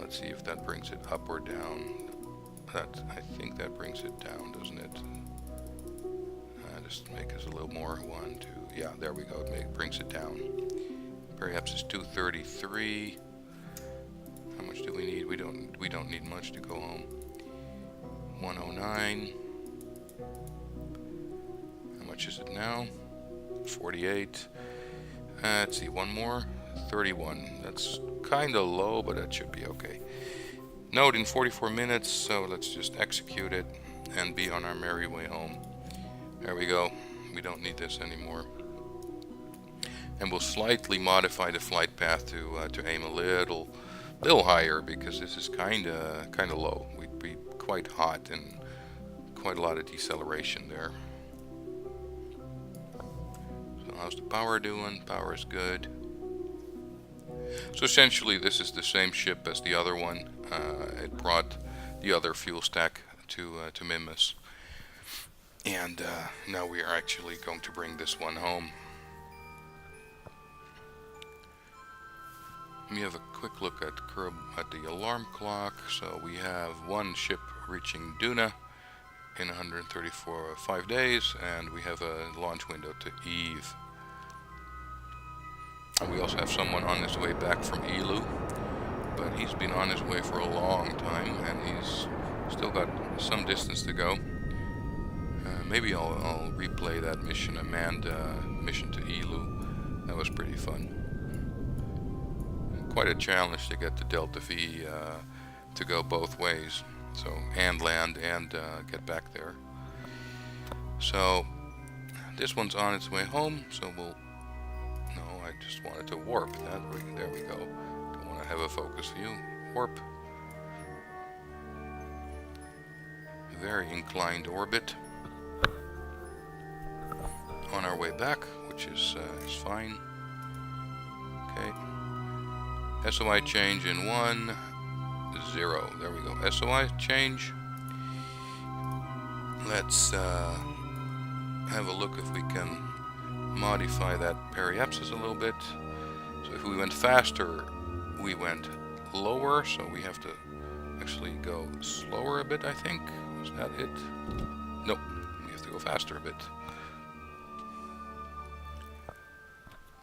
Let's see if that brings it up or down. I think that brings it down, doesn't it? Just make us a little more. 1, 2. Yeah, there we go. It brings it down. Perhaps it's 233. How much do we need? We don't need much to go home. 109. How much is it now? 48. Let's see, one more. 31. That's kind of low, but that should be okay. Node in 44 minutes, so let's just execute it and be on our merry way home. There we go. We don't need this anymore. And we'll slightly modify the flight path to aim a little higher, because this is kind of low. We'd be quite hot and quite a lot of deceleration there. So how's the power doing? Power is good. So essentially this is the same ship as the other one. It brought the other fuel stack to Minmus. And now we are actually going to bring this one home. Let me have a quick look at the alarm clock. So we have one ship reaching Duna in 5 days, and we have a launch window to Eve. And we also have someone on his way back from Elu, but he's been on his way for a long time, and he's still got some distance to go. Maybe I'll replay that mission, a manned mission to Elu. That was pretty fun. Quite a challenge to get the Delta V to go both ways, so and land and get back there. So this one's on its way home, so we'll. No, I just wanted to warp that. There we go. Don't want to have a focus view. Warp. Very inclined orbit. On our way back, which is fine. Okay. SOI change in 1, 0. There we go. SOI change. Let's have a look if we can modify that periapsis a little bit. So if we went faster, we went lower, so we have to actually go slower a bit, I think. Was that it? Nope. We have to go faster a bit.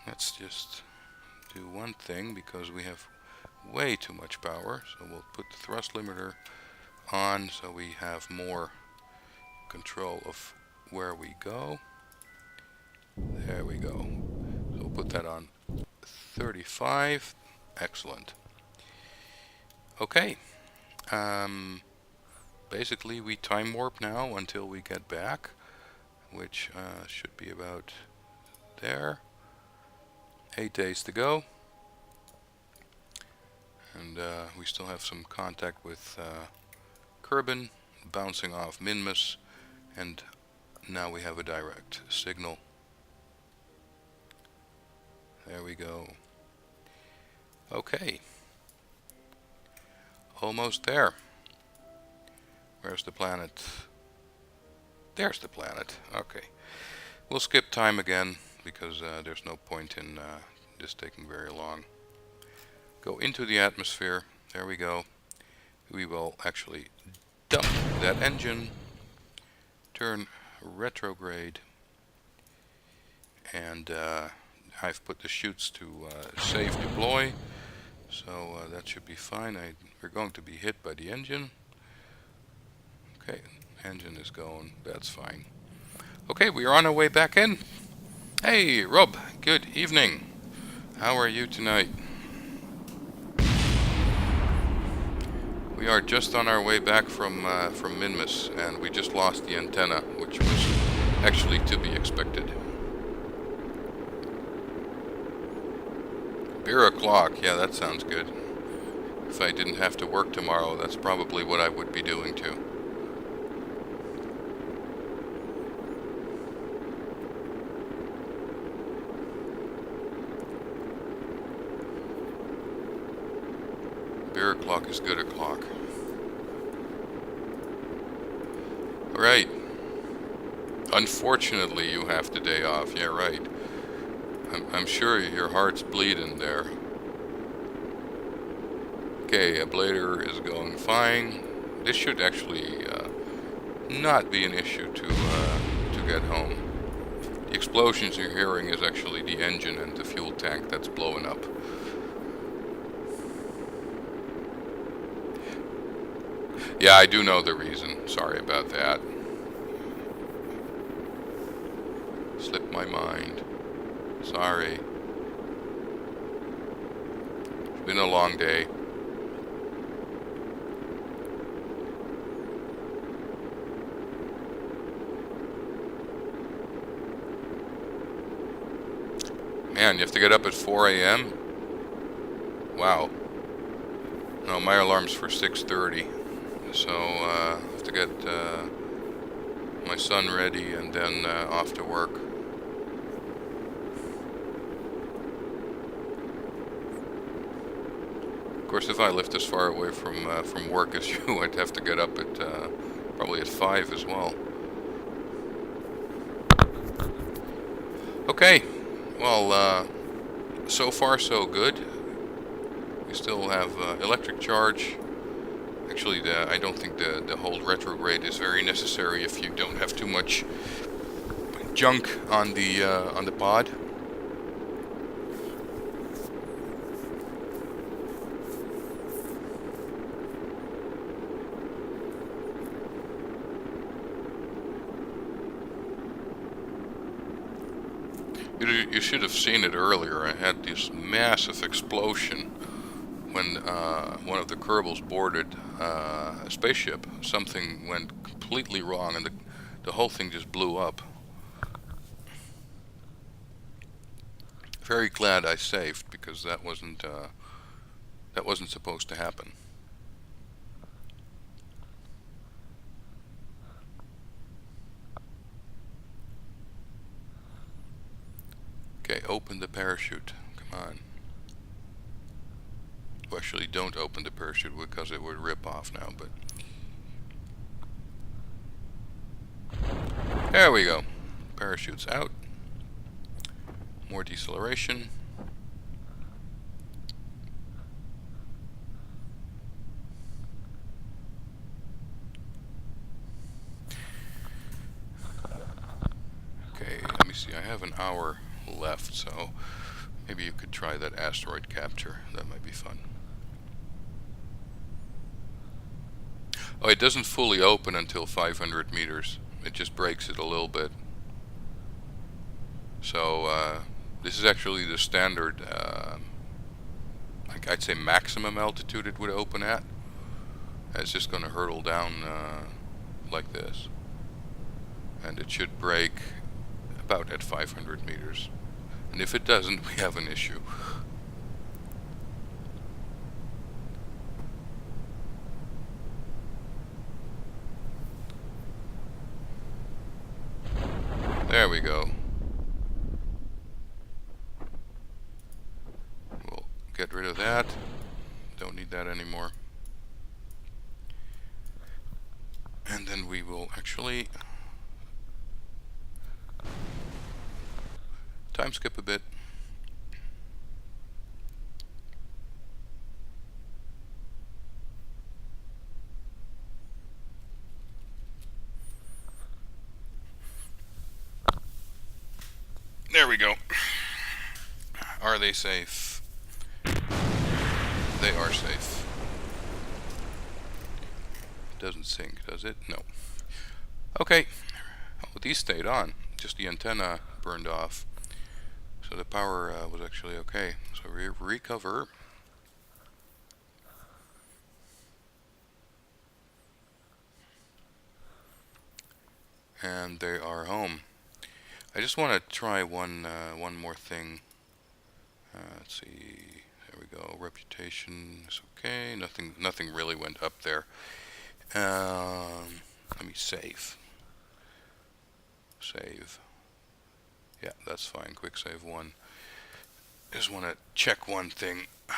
Let's just do one thing, because we have way too much power, so we'll put the thrust limiter on so we have more control of where we go. There we go. So we'll put that on 35. Excellent. Okay. Basically we time warp now until we get back, which should be about there. 8 days to go, and we still have some contact with Kerbin, bouncing off Minmus, and now we have a direct signal. There we go. Okay, almost there. Where's the planet? There's the planet. Okay, we'll skip time again, because there's no point in this taking very long. Go into the atmosphere. There we go. We will actually dump that engine, turn retrograde, and I've put the chutes to save deploy, so that should be fine. We're going to be hit by the engine. Okay, engine is going. That's fine. Okay, we are on our way back in. Hey, Rob, good evening. How are you tonight? We are just on our way back from Minmus, and we just lost the antenna, which was actually to be expected. Beer o'clock, yeah, that sounds good. If I didn't have to work tomorrow, that's probably what I would be doing too. Beer o'clock is good o'clock. Right. Unfortunately, you have the day off. Yeah, right. I'm sure your heart's bleeding there. Okay, ablator is going fine. This should actually not be an issue to get home. The explosions you're hearing is actually the engine and the fuel tank that's blowing up. Yeah, I do know the reason. Sorry about that. Slipped my mind. Sorry. It's been a long day. Man, you have to get up at 4 a.m.? Wow. No, my alarm's for 6:30. So, I have to get my son ready and then off to work. Of course, if I lived as far away from work as you, I'd have to get up at probably at 5 as well. Okay, well, so far so good. We still have electric charge. Actually, I don't think the whole retrograde is very necessary if you don't have too much junk on the pod. You should have seen it earlier. I had this massive explosion when one of the Kerbals boarded a spaceship. Something went completely wrong, and the whole thing just blew up. Very glad I saved, because that wasn't supposed to happen. Okay, open the parachute. Come on. Well, actually, don't open the parachute because it would rip off now, but... There we go. Parachute's out. More deceleration. Okay, let me see. I have an hour left, so maybe you could try that asteroid capture. That might be fun. Oh, it doesn't fully open until 500 meters. It just breaks it a little bit. So this is actually the standard, I'd say maximum altitude it would open at. It's just going to hurtle down like this. And it should break about at 500 meters. And if it doesn't, we have an issue. There we go. We'll get rid of that. Don't need that anymore. And then we will actually time skip a bit. There we go. Are they safe? They are safe. Doesn't sink, does it? No. Okay. Oh, these stayed on. Just the antenna burned off. So the power was actually okay. So recover. And they are home. I just want to try one more thing. Let's see. There we go. Reputation is okay. Nothing really went up there. Let me save. Save. Yeah, that's fine. Quick save 1. Just want to check one thing. I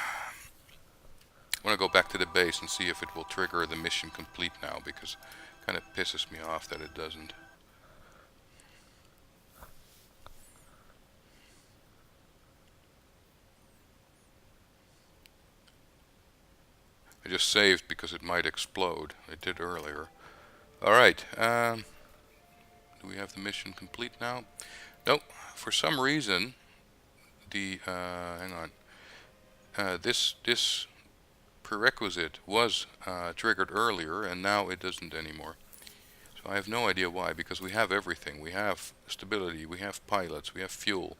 want to go back to the base and see if it will trigger the mission complete now, because it kind of pisses me off that it doesn't. I just saved because it might explode. I did earlier. Alright, do we have the mission complete now? Nope. For some reason, hang on. This prerequisite was triggered earlier, and now it doesn't anymore. So I have no idea why, because we have everything. We have stability, we have pilots, we have fuel.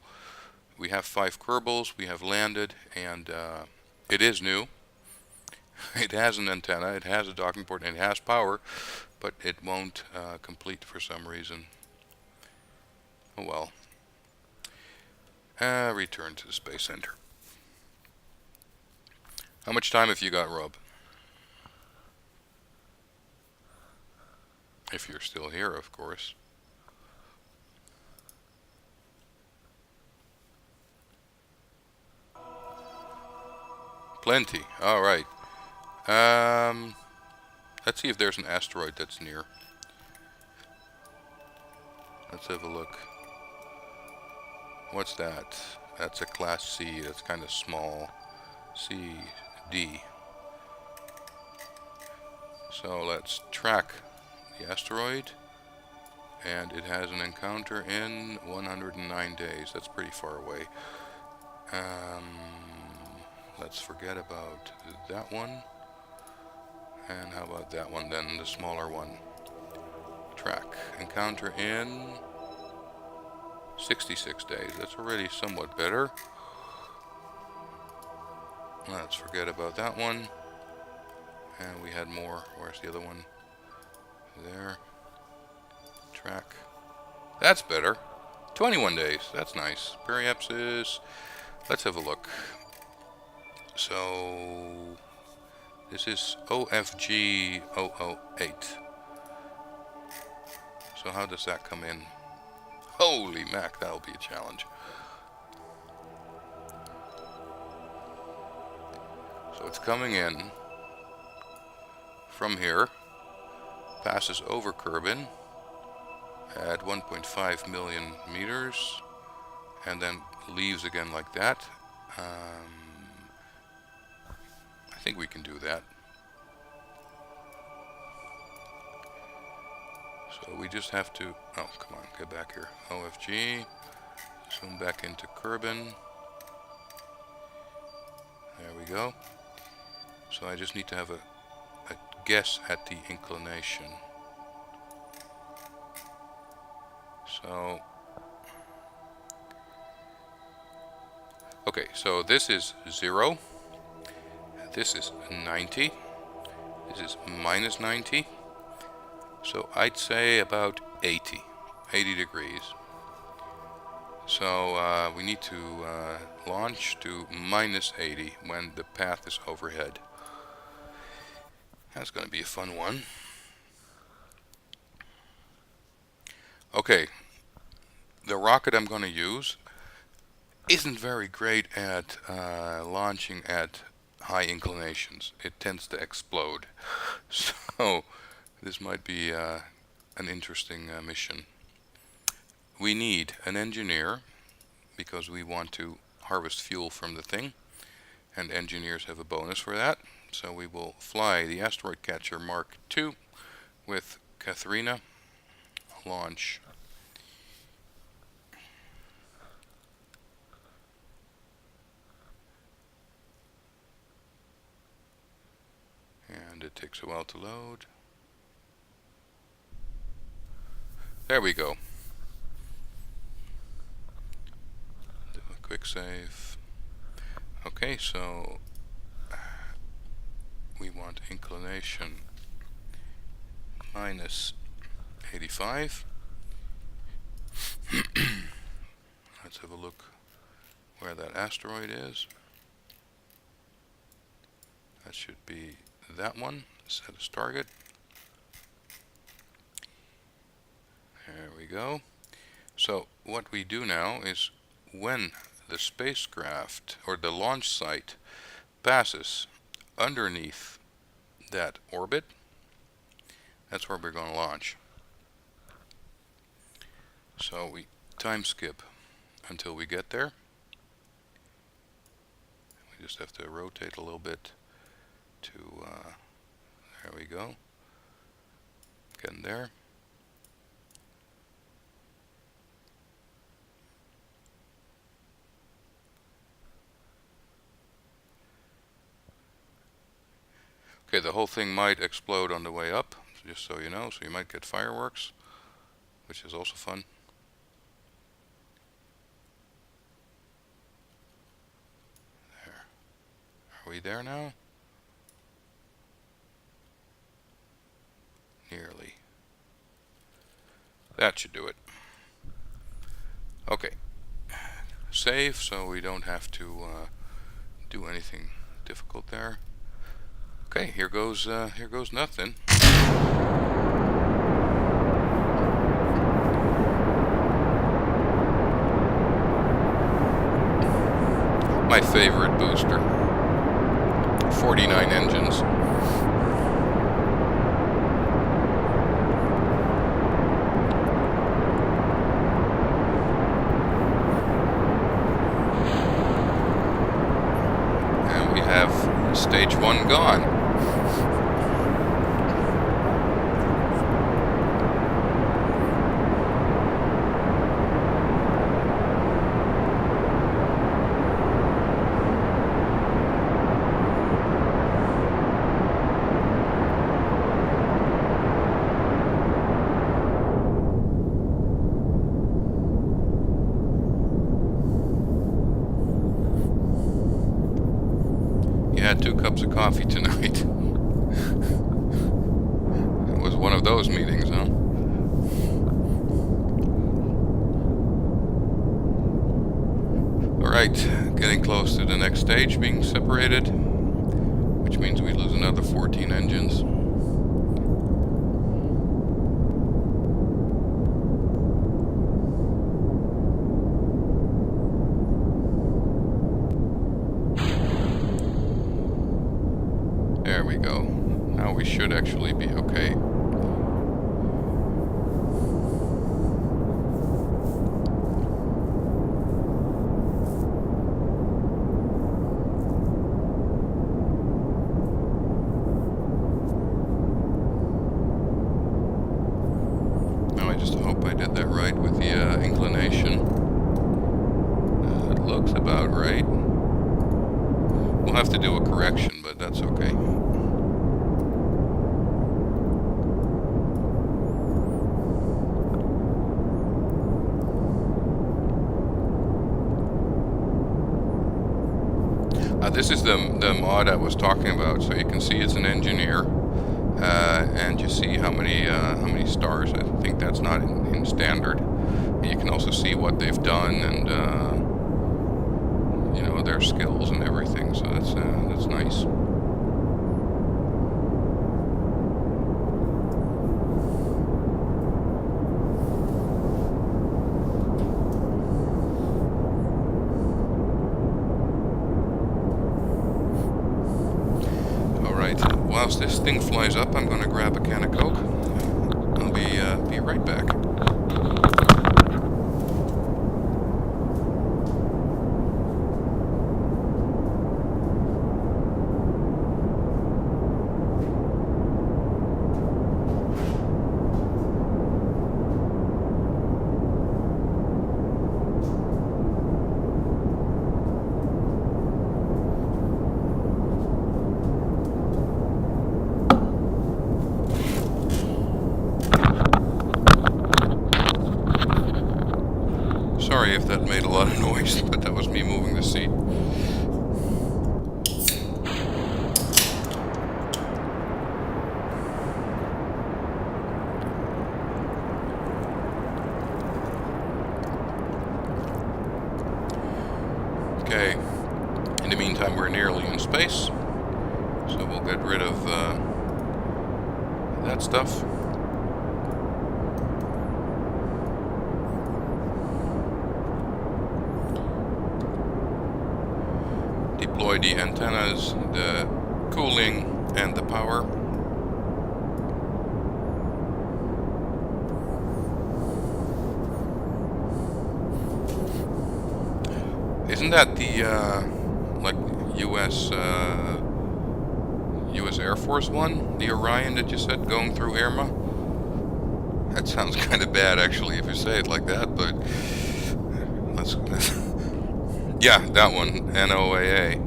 We have 5 Kerbals, we have landed, and it is new. It has an antenna, it has a docking port, and it has power, but it won't complete for some reason. Oh well. Return to the Space Center. How much time have you got, Rob? If you're still here, of course. Plenty. All right. Let's see if there's an asteroid that's near. Let's have a look. What's that? That's a Class C. That's kind of small. C, D. So let's track the asteroid. And it has an encounter in 109 days. That's pretty far away. Let's forget about that one. And how about that one then, the smaller one? Track. Encounter in 66 days. That's already somewhat better. Let's forget about that one. And we had more. Where's the other one? There. Track. That's better. 21 days. That's nice. Periapsis. Let's have a look. So this is OFG 008. So how does that come in? Holy mac, that'll be a challenge. So it's coming in from here, passes over Kerbin at 1.5 million meters, and then leaves again like that. I think we can do that. So we just have to, oh come on, get back here. OFG, zoom back into Kerbin. There we go. So I just need to have a guess at the inclination. So, okay, so this is 0. This is 90. This is minus 90. So I'd say about 80 degrees. So we need to launch to minus 80 when the path is overhead. That's going to be a fun one. Okay, the rocket I'm going to use isn't very great at launching at high inclinations. It tends to explode. So this might be an interesting mission. We need an engineer because we want to harvest fuel from the thing, and engineers have a bonus for that. So we will fly the asteroid catcher Mark II with Katharina. Launch. And it takes a while to load. There we go. Do a quick save. Okay, so we want inclination minus 85. Let's have a look where that asteroid is. That should be that one. Set as target. There we go. So what we do now is when the spacecraft or the launch site passes underneath that orbit, that's where we're going to launch. So we time skip until we get there. We just have to rotate a little bit to, there we go, getting there. Okay, the whole thing might explode on the way up, just so you know, so you might get fireworks, which is also fun. There. Are we there now? Nearly. That should do it. Okay. save, so we don't have to do anything difficult there. Okay, here goes nothing. My favorite booster. 49 engines. And we have stage 1 gone. Had 2 cups of coffee tonight. It was one of those meetings, huh? Alright, getting close to the next stage, being separated, which means we lose another 14 engines. There we go. Now we should actually be okay. Now I just hope I did that right with the inclination. It looks about right. We'll have to do a correction, but that's okay. This is the mod I was talking about. So you can see it's an engineer, and you see how many stars. I think that's not in standard. And you can also see what they've done and you know, their skills and everything. So that's nice. Whilst this thing flies up, I'm going to grab a can of Coke. I'll be right back. Sorry if that made a lot of noise, but that was me moving the seat. Okay, in the meantime we're nearly in space, so we'll get rid of that stuff. Deploy the antennas, the cooling, and the power. Isn't that the like U.S. Air Force one, the Orion that you said going through Irma? That sounds kind of bad, actually, if you say it like that. But let's yeah, that one, NOAA.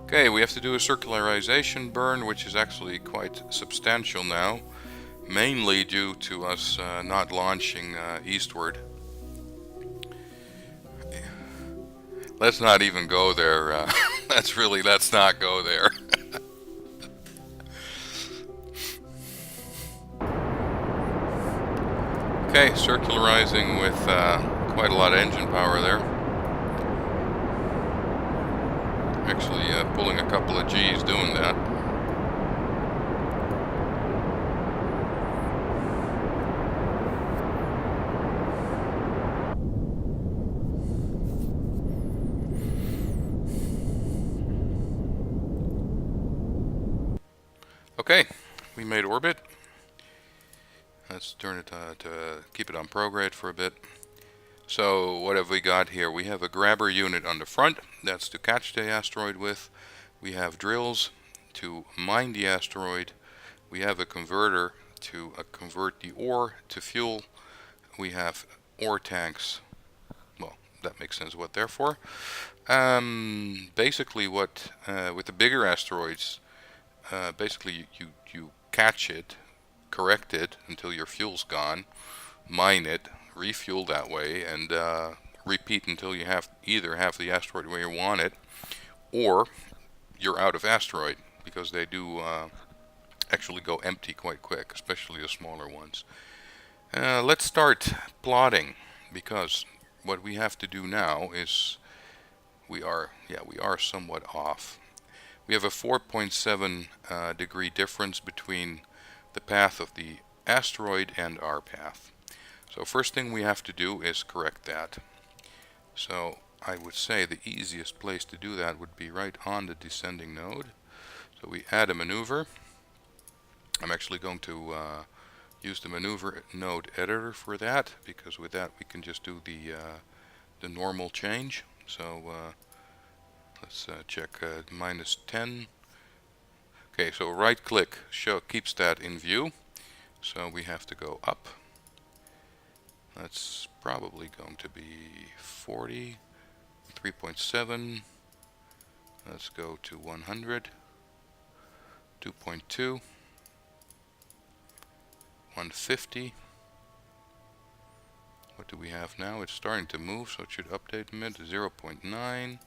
Okay, we have to do a circularization burn, which is actually quite substantial now, mainly due to us not launching eastward. Let's not even go there. Let's not go there. Okay, circularizing with quite a lot of engine power there. Actually pulling a couple of G's doing that. Okay, we made orbit. Let's turn it to keep it on prograde for a bit. So what have we got here? We have a grabber unit on the front. That's to catch the asteroid with. We have drills to mine the asteroid. We have a converter to convert the ore to fuel. We have ore tanks. Well, that makes sense what they're for. Basically what with the bigger asteroids, basically you catch it, correct it until your fuel's gone, mine it, refuel that way, and repeat until you have either have the asteroid where you want it, or you're out of asteroid, because they do actually go empty quite quick, especially the smaller ones. Let's start plotting, because what we have to do now is we are somewhat off. We have a 4.7 degree difference between the path of the asteroid and our path. So first thing we have to do is correct that. So I would say the easiest place to do that would be right on the descending node. So we add a maneuver. I'm actually going to use the maneuver node editor for that, because with that we can just do the normal change. So let's check -10. Okay, so right click keeps that in view. So we have to go up. That's probably going to be 40, 3.7. Let's go to 100, 2.2, 150. What do we have now? It's starting to move, so it should update a minute. 0.9.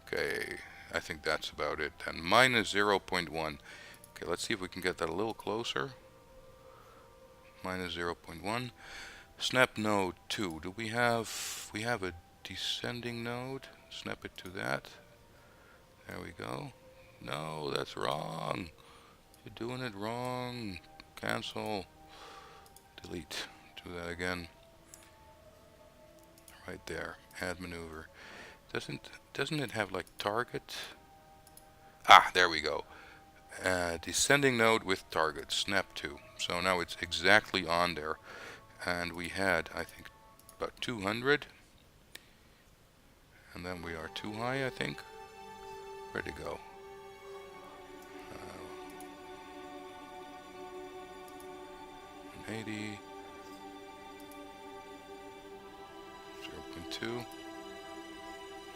Okay, I think that's about it. And -0.1. Okay, let's see if we can get that a little closer. -0.1. Snap node 2. Do we have a descending node? Snap it to that. There we go. No, that's wrong. You're doing it wrong. Cancel. Delete. Do that again. Right there. Add maneuver. Doesn't it have like target? Ah, there we go. Descending node with target. Snap to. So now it's exactly on there. And we had, I think, about 200. And then we are too high, I think. Where'd it go? 180. 0.2.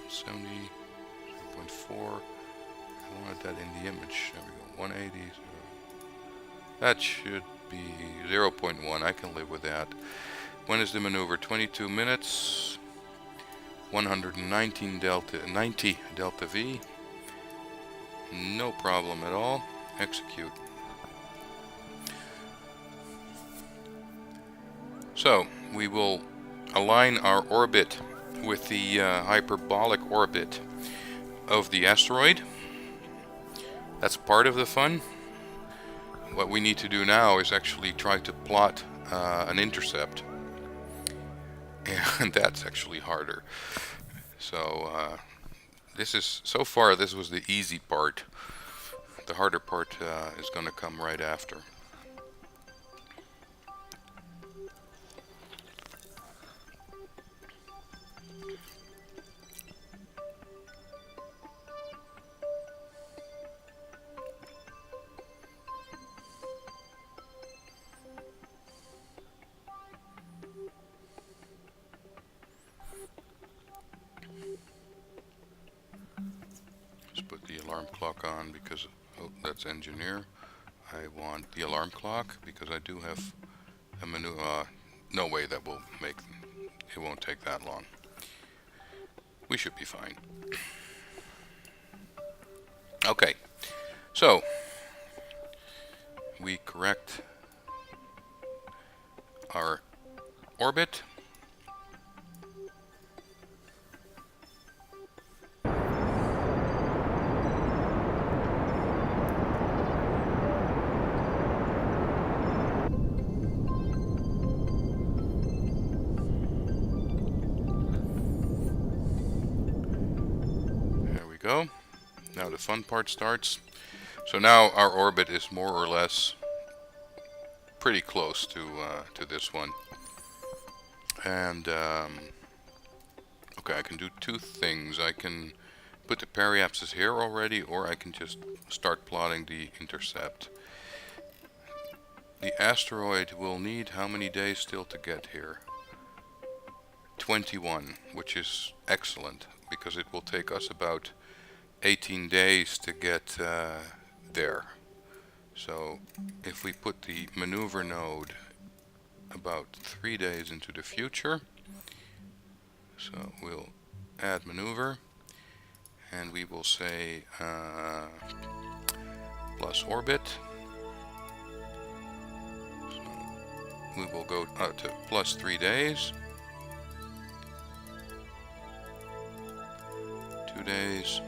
70. 0.4. I wanted that in the image. There we go. 180. That should be 0.1. I can live with that. When is the maneuver? 22 minutes. 119 90 delta V. No problem at all. Execute. So we will align our orbit with the hyperbolic orbit of the asteroid. That's part of the fun. What we need to do now is actually try to plot an intercept, and that's actually harder. So so far this was the easy part. The harder part is going to come right after. Put the alarm clock on because, oh, that's engineer. I want the alarm clock because I do have a menu. No way that will make, it won't take that long. We should be fine. Okay, so we correct our orbit. There we go. Now the fun part starts. So now our orbit is more or less pretty close to this one. And okay, I can do two things. I can put the periapsis here already, or I can just start plotting the intercept. The asteroid will need how many days still to get here? 21, which is excellent, because it will take us about 18 days to get there. So if we put the maneuver node about 3 days into the future, so we'll add maneuver, and we will say plus orbit. So we will go to plus 3 days, 2 days,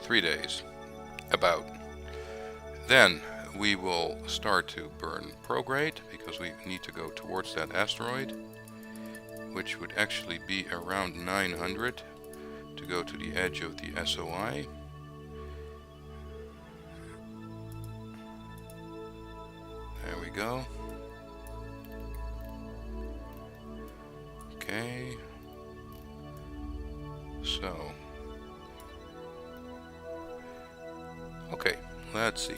3 days, about. Then we will start to burn prograde, because we need to go towards that asteroid, which would actually be around 900 to go to the edge of the SOI. There we go. Okay. So, okay, let's see.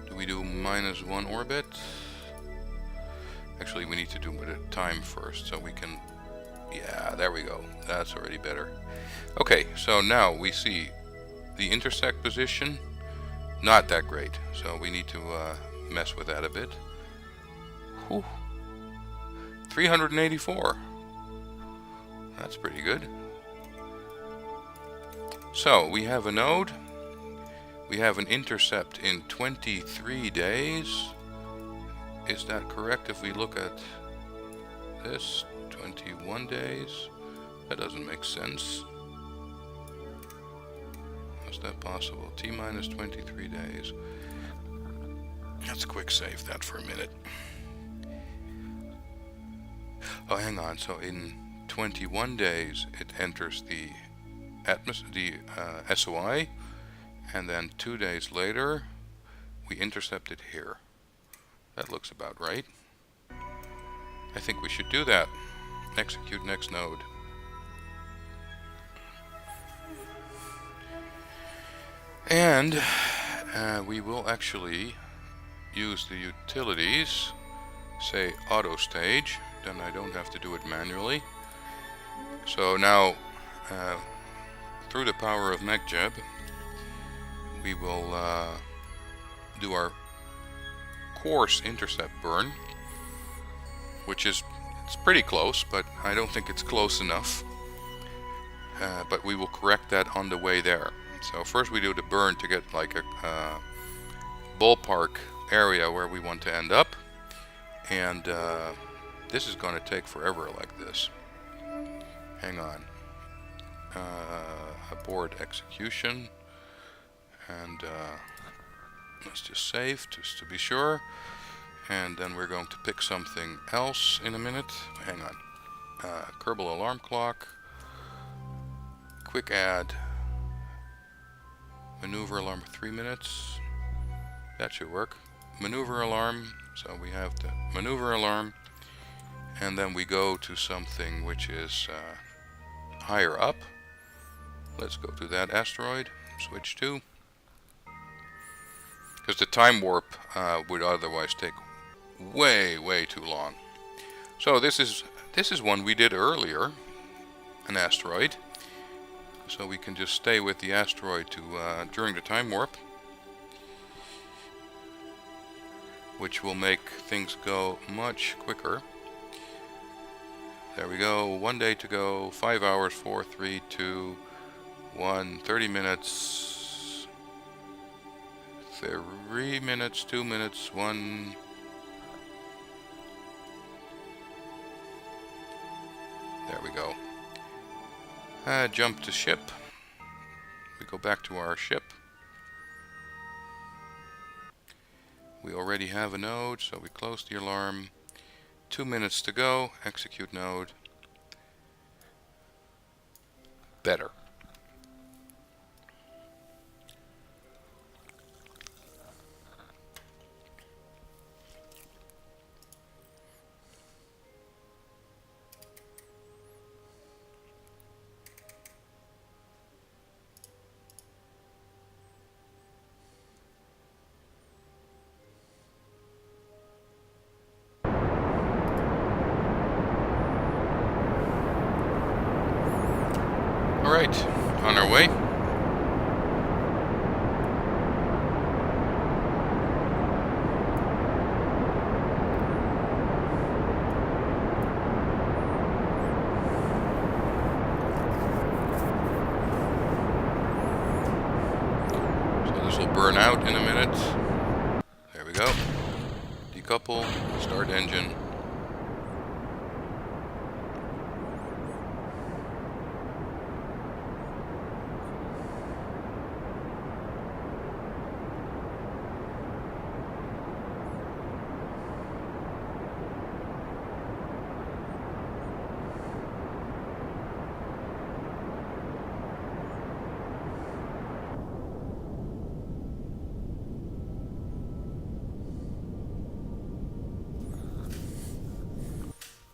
Do we do -1 orbit? Actually, we need to do the time first, so we can... Yeah, there we go. That's already better. Okay, so now we see the intersect position. Not that great, so we need to mess with that a bit. Whew. 384. That's pretty good. So we have a node. We have an intercept in 23 days. Is that correct if we look at this? 21 days? That doesn't make sense. How's that possible? T minus 23 days. Let's quick save that for a minute. Oh, hang on. So in 21 days it enters the SOI, and then 2 days later we intercept it here. That looks about right. I think we should do that. Execute next node. And we will actually use the utilities, say auto stage, then I don't have to do it manually. So now through the power of MechJeb, we will do our course intercept burn, which is, it's pretty close, but I don't think it's close enough. But we will correct that on the way there. So first we do the burn to get like a ballpark area where we want to end up, and this is going to take forever like this. Hang on. Abort execution, and let's just save just to be sure, and then we're going to pick something else in a minute. Hang on. Kerbal alarm clock, quick add, maneuver alarm for 3 minutes. That should work. Maneuver alarm, so we have the maneuver alarm, and then we go to something which is higher up. Let's go to that asteroid, switch to, because the time warp would otherwise take way too long. So this is one we did earlier, an asteroid. So we can just stay with the asteroid to during the time warp, which will make things go much quicker. There we go. 1 day to go. 5 hours. 4, 3, 2, 1. 30 minutes. 3 minutes, 2 minutes, 1. There we go. Jump to ship. We go back to our ship. We already have a node, so we close the alarm. 2 minutes to go. Execute node. Better. Alright, on our way. So this will burn out in a minute. There we go. Decouple, start engine.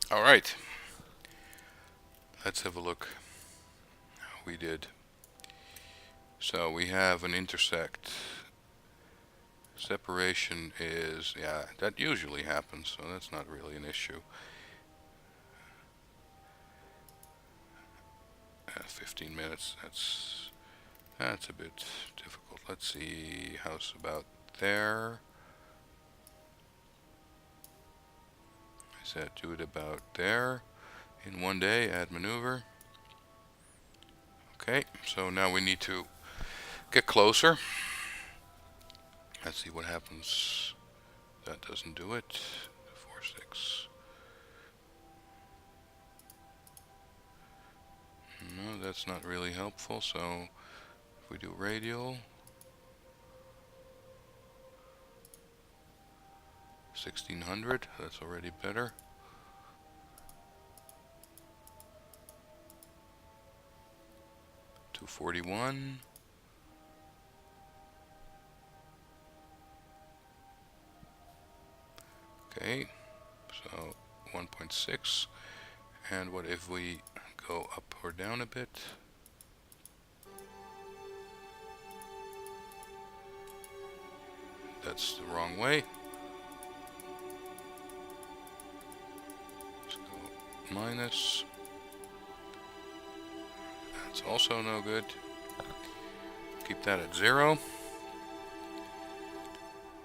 Alright, let's have a look how we did. So we have an intersect. Separation is, yeah, that usually happens, so that's not really an issue. 15 minutes, that's a bit difficult. Let's see, how's about there? I said do it about there in 1 day, add maneuver. Okay, so now we need to get closer. Let's see what happens. That doesn't do it. 4, 6. No, that's not really helpful. So if we do radial, 1600, that's already better. .241. Okay, so 1.6. And what if we go up or down a bit? That's the wrong way. Let's go minus. That's also no good. Keep that at 0.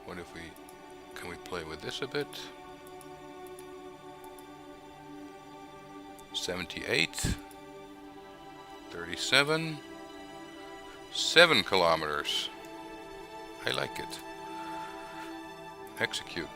What if we, can we play with this a bit? 78, 37, 7 kilometers. I like it. Execute.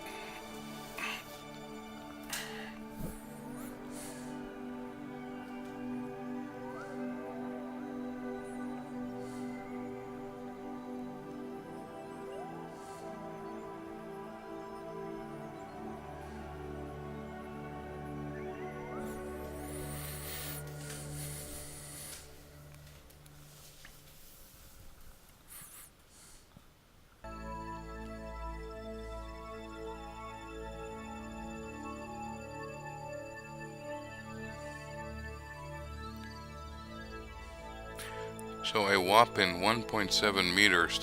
So a whopping 1.7 meters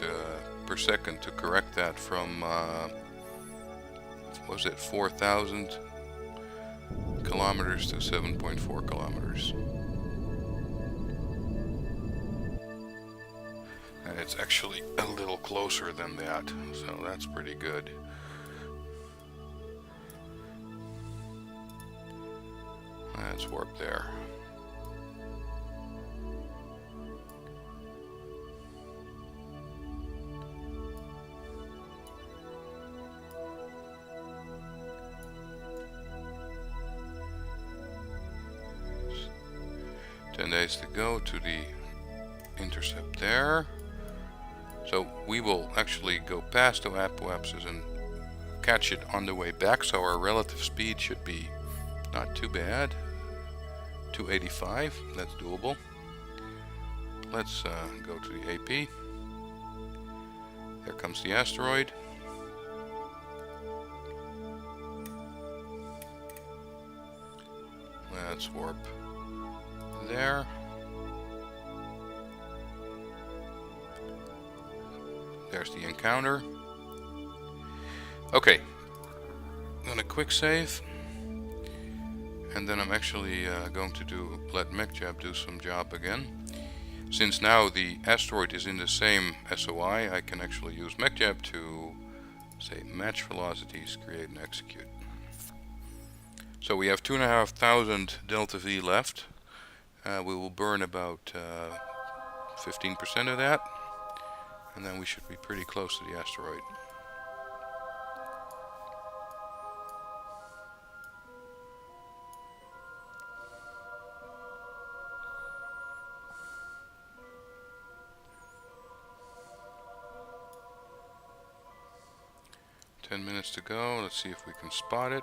per second to correct that from, was it 4,000 kilometers to 7.4 kilometers. And it's actually a little closer than that, so that's pretty good. Let's warp there. 10 days to go to the intercept there. So we will actually go past the apoapsis and catch it on the way back, so our relative speed should be not too bad. 285, that's doable. Let's go to the AP. There comes the asteroid. Let's warp there. There's the encounter. Okay, I'm gonna quick save, and then I'm actually going to let MechJab do some job again. Since now the asteroid is in the same SOI, I can actually use MechJab to say match velocities, create and execute. So we have 2,500 delta V left. We will burn about 15% of that, and then we should be pretty close to the asteroid. Ten minutes to go. Let's see if we can spot it.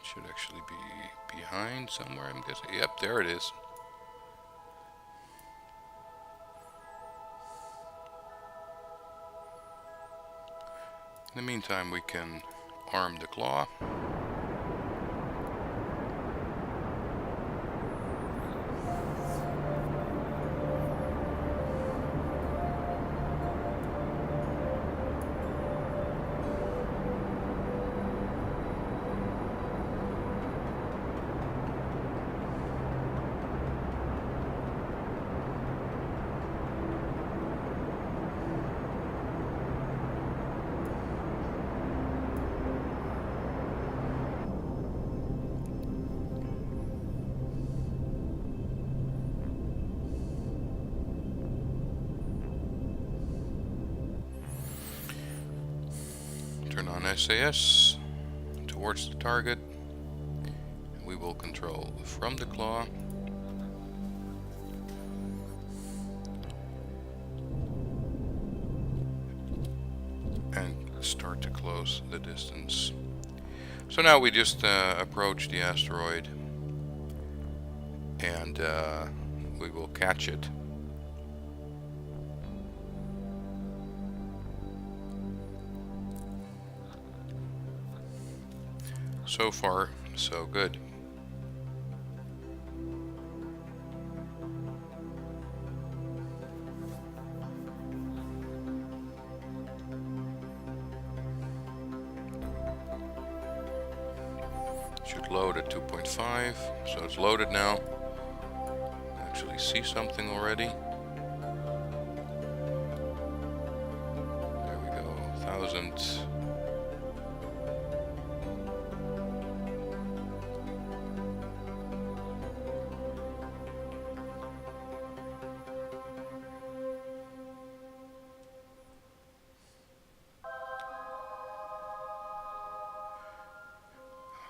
Should actually be behind somewhere, I'm guessing. Yep, there it is. In the meantime, we can arm the claw. Turn on SAS towards the target. We will control from the claw. And start to close the distance. So now we just approach the asteroid, and we will catch it. So far, so good. Should load at 2.5, so it's loaded now. Actually see something already. There we go, 1,000.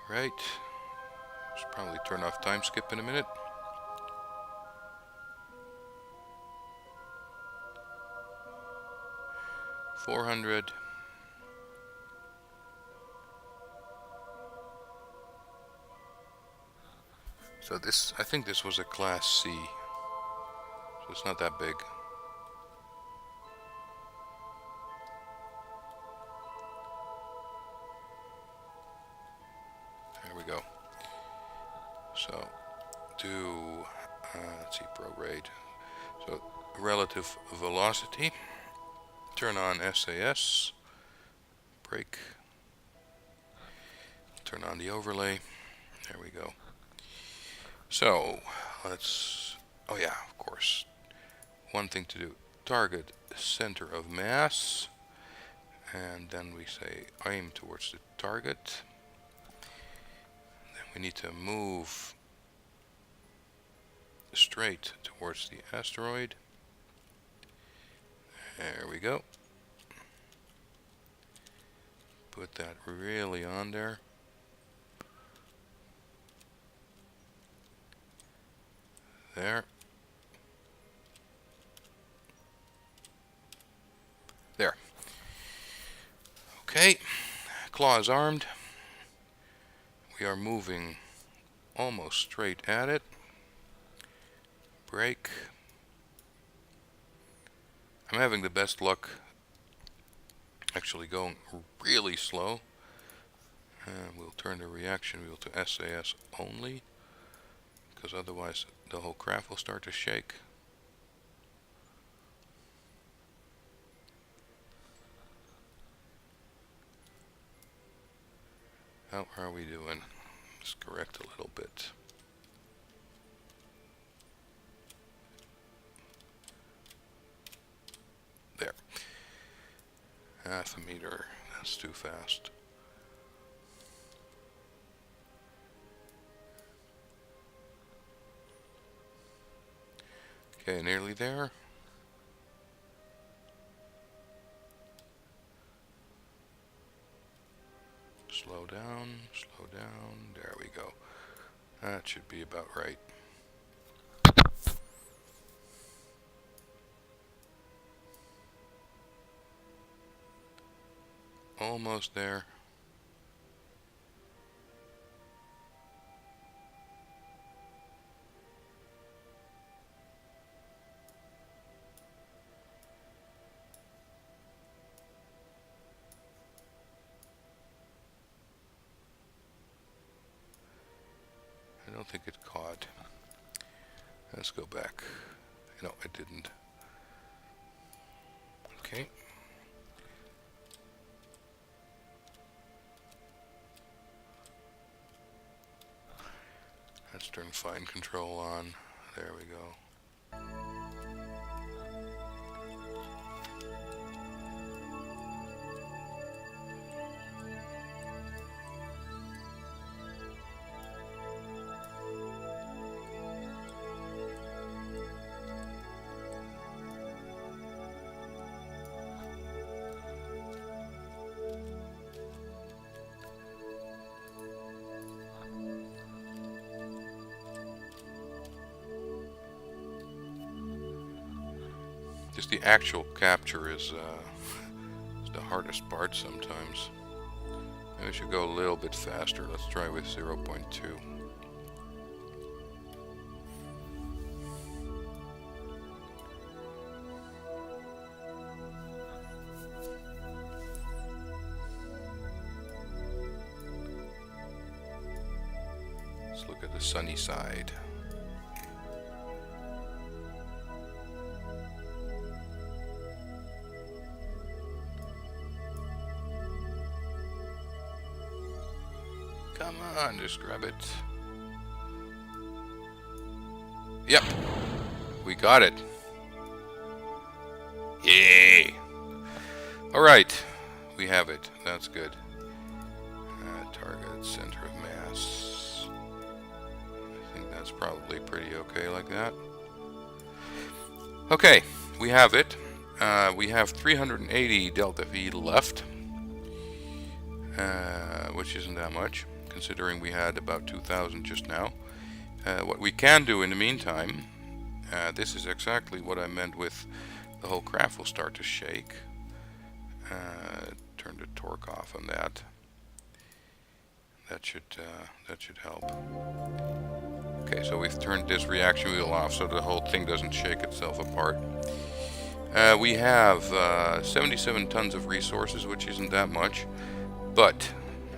Right, should probably turn off time skip in a minute. $400. So this, I think this was a Class C, so it's not that big. There we go. So do, let's see, prorate. So relative velocity. Turn on SAS. Brake. Turn on the overlay. There we go. So let's, oh yeah, of course. One thing to do. Target center of mass. And then we say aim towards the target. Then we need to move straight towards the asteroid. There we go. Put that really on there. There. There. Okay. Claw is armed. We are moving almost straight at it. Brake. I'm having the best luck actually going really slow. We'll turn the reaction wheel to SAS only, because otherwise the whole craft will start to shake. How are we doing? Let's correct a little bit. There. Half a meter. That's too fast. Okay, nearly there. Slow down, slow down. There we go. That should be about right. Almost there. I don't think it caught. Let's go back. No, it didn't. Okay. Let's turn fine control on. There we go. Just the actual capture is the hardest part sometimes. Maybe we should go a little bit faster. Let's try with 0.2. Let's look at the sunny side. Come on, just grab it. Yep, we got it. Yay! Alright, we have it. That's good. Target center of mass. I think that's probably pretty okay like that. Okay, we have it. We have 380 delta V left, which isn't that much, considering we had about 2,000 just now. What we can do in the meantime, this is exactly what I meant with the whole craft will start to shake. Turn the torque off on that. That should help. Okay, so we've turned this reaction wheel off so the whole thing doesn't shake itself apart. We have 77 tons of resources, which isn't that much, but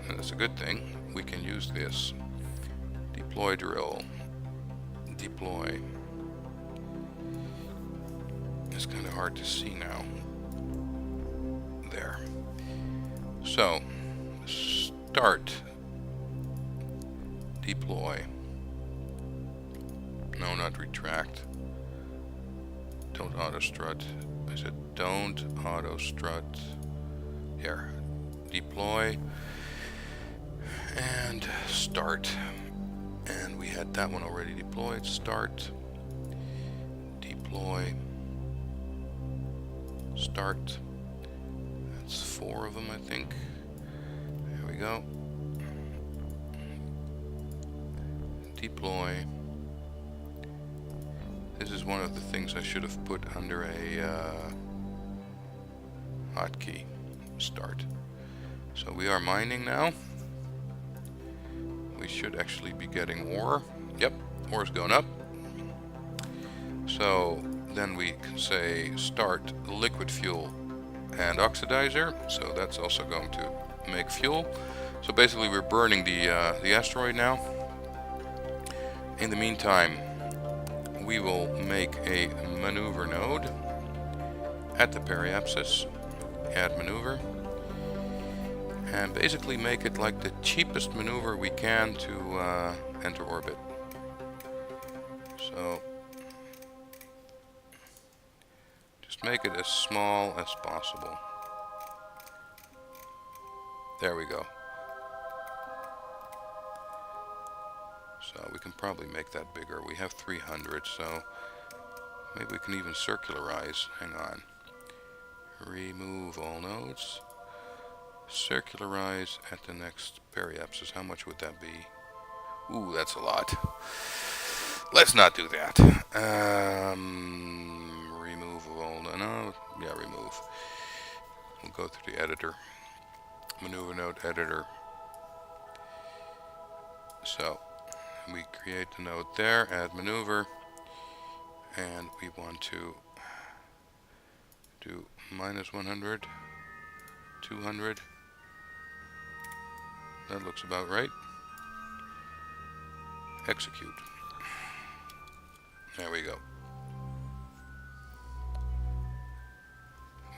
that's a good thing. We can use this. Deploy drill. Deploy. It's kind of hard to see now. There. So, start. Deploy. No, not retract. Don't auto strut. I said don't auto strut. Here. Deploy. And start. And we had that one already deployed. Start. Deploy. Start. That's 4 of them, I think. There we go. Deploy. This is one of the things I should have put under a hotkey. Start. So we are mining now. We should actually be getting ore. Yep, ore's going up. So then we can say start liquid fuel and oxidizer. So that's also going to make fuel. So basically we're burning the asteroid now. In the meantime, we will make a maneuver node at the periapsis. Add maneuver. And basically make it like the cheapest maneuver we can to enter orbit. So just make it as small as possible. There we go. So we can probably make that bigger. We have 300, so maybe we can even circularize. Hang on. Remove all nodes. Circularize at the next periapsis. How much would that be? Ooh, that's a lot. Let's not do that. Remove all. No, yeah, remove. We'll go through the editor. Maneuver node editor. So we create the node there. Add maneuver, and we want to do -100, 200. That looks about right. Execute. There we go.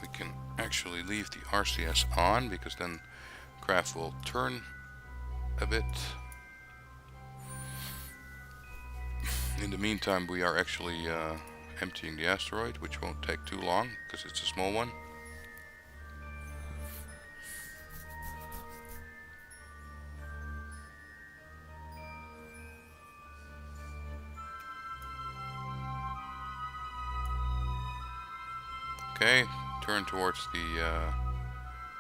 We can actually leave the RCS on because then craft will turn a bit. In the meantime, we are actually emptying the asteroid, which won't take too long because it's a small one. Okay, turn towards the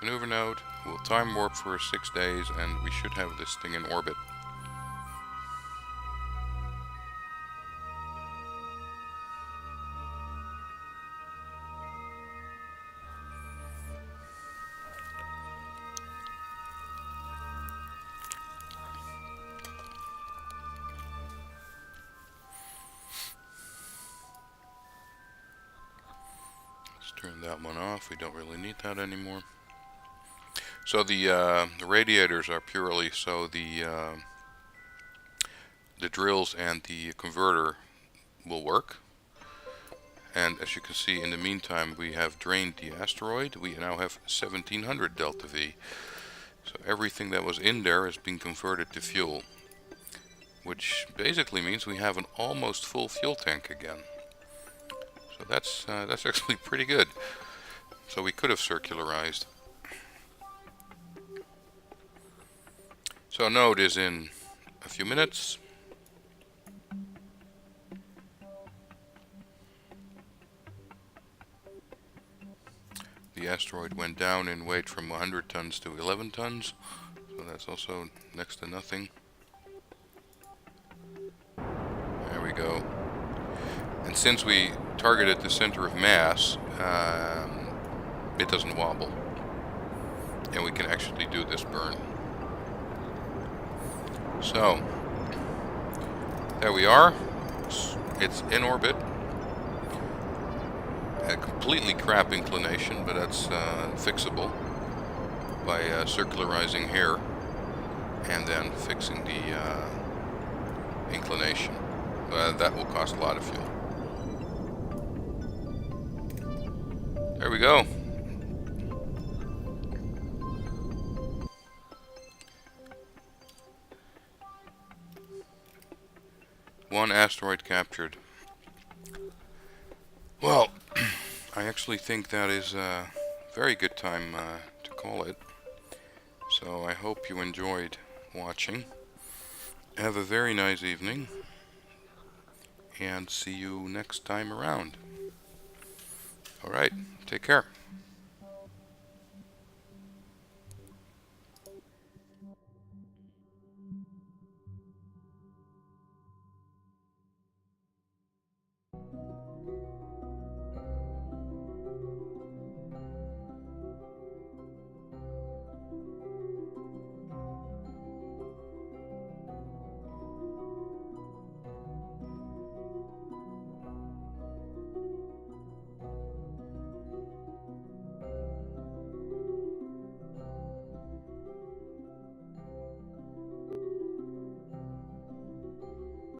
maneuver node. We'll time warp for 6 days and we should have this thing in orbit. Turn that one off. We don't really need that anymore. So the radiators are purely so the drills and the converter will work. And as you can see, in the meantime, we have drained the asteroid. We now have 1700 delta V. So everything that was in there has been converted to fuel, which basically means we have an almost full fuel tank again. So that's actually pretty good. So we could have circularized. So node is in a few minutes. The asteroid went down in weight from 100 tons to 11 tons. So that's also next to nothing. There we go. And since we targeted the center of mass, it doesn't wobble. And we can actually do this burn. So, there we are. It's in orbit. A completely crap inclination, but that's fixable by circularizing here and then fixing the inclination. That will cost a lot of fuel. There we go. One asteroid captured. Well, I actually think that is a very good time to call it. So I hope you enjoyed watching. Have a very nice evening. And see you next time around. Alright, take care.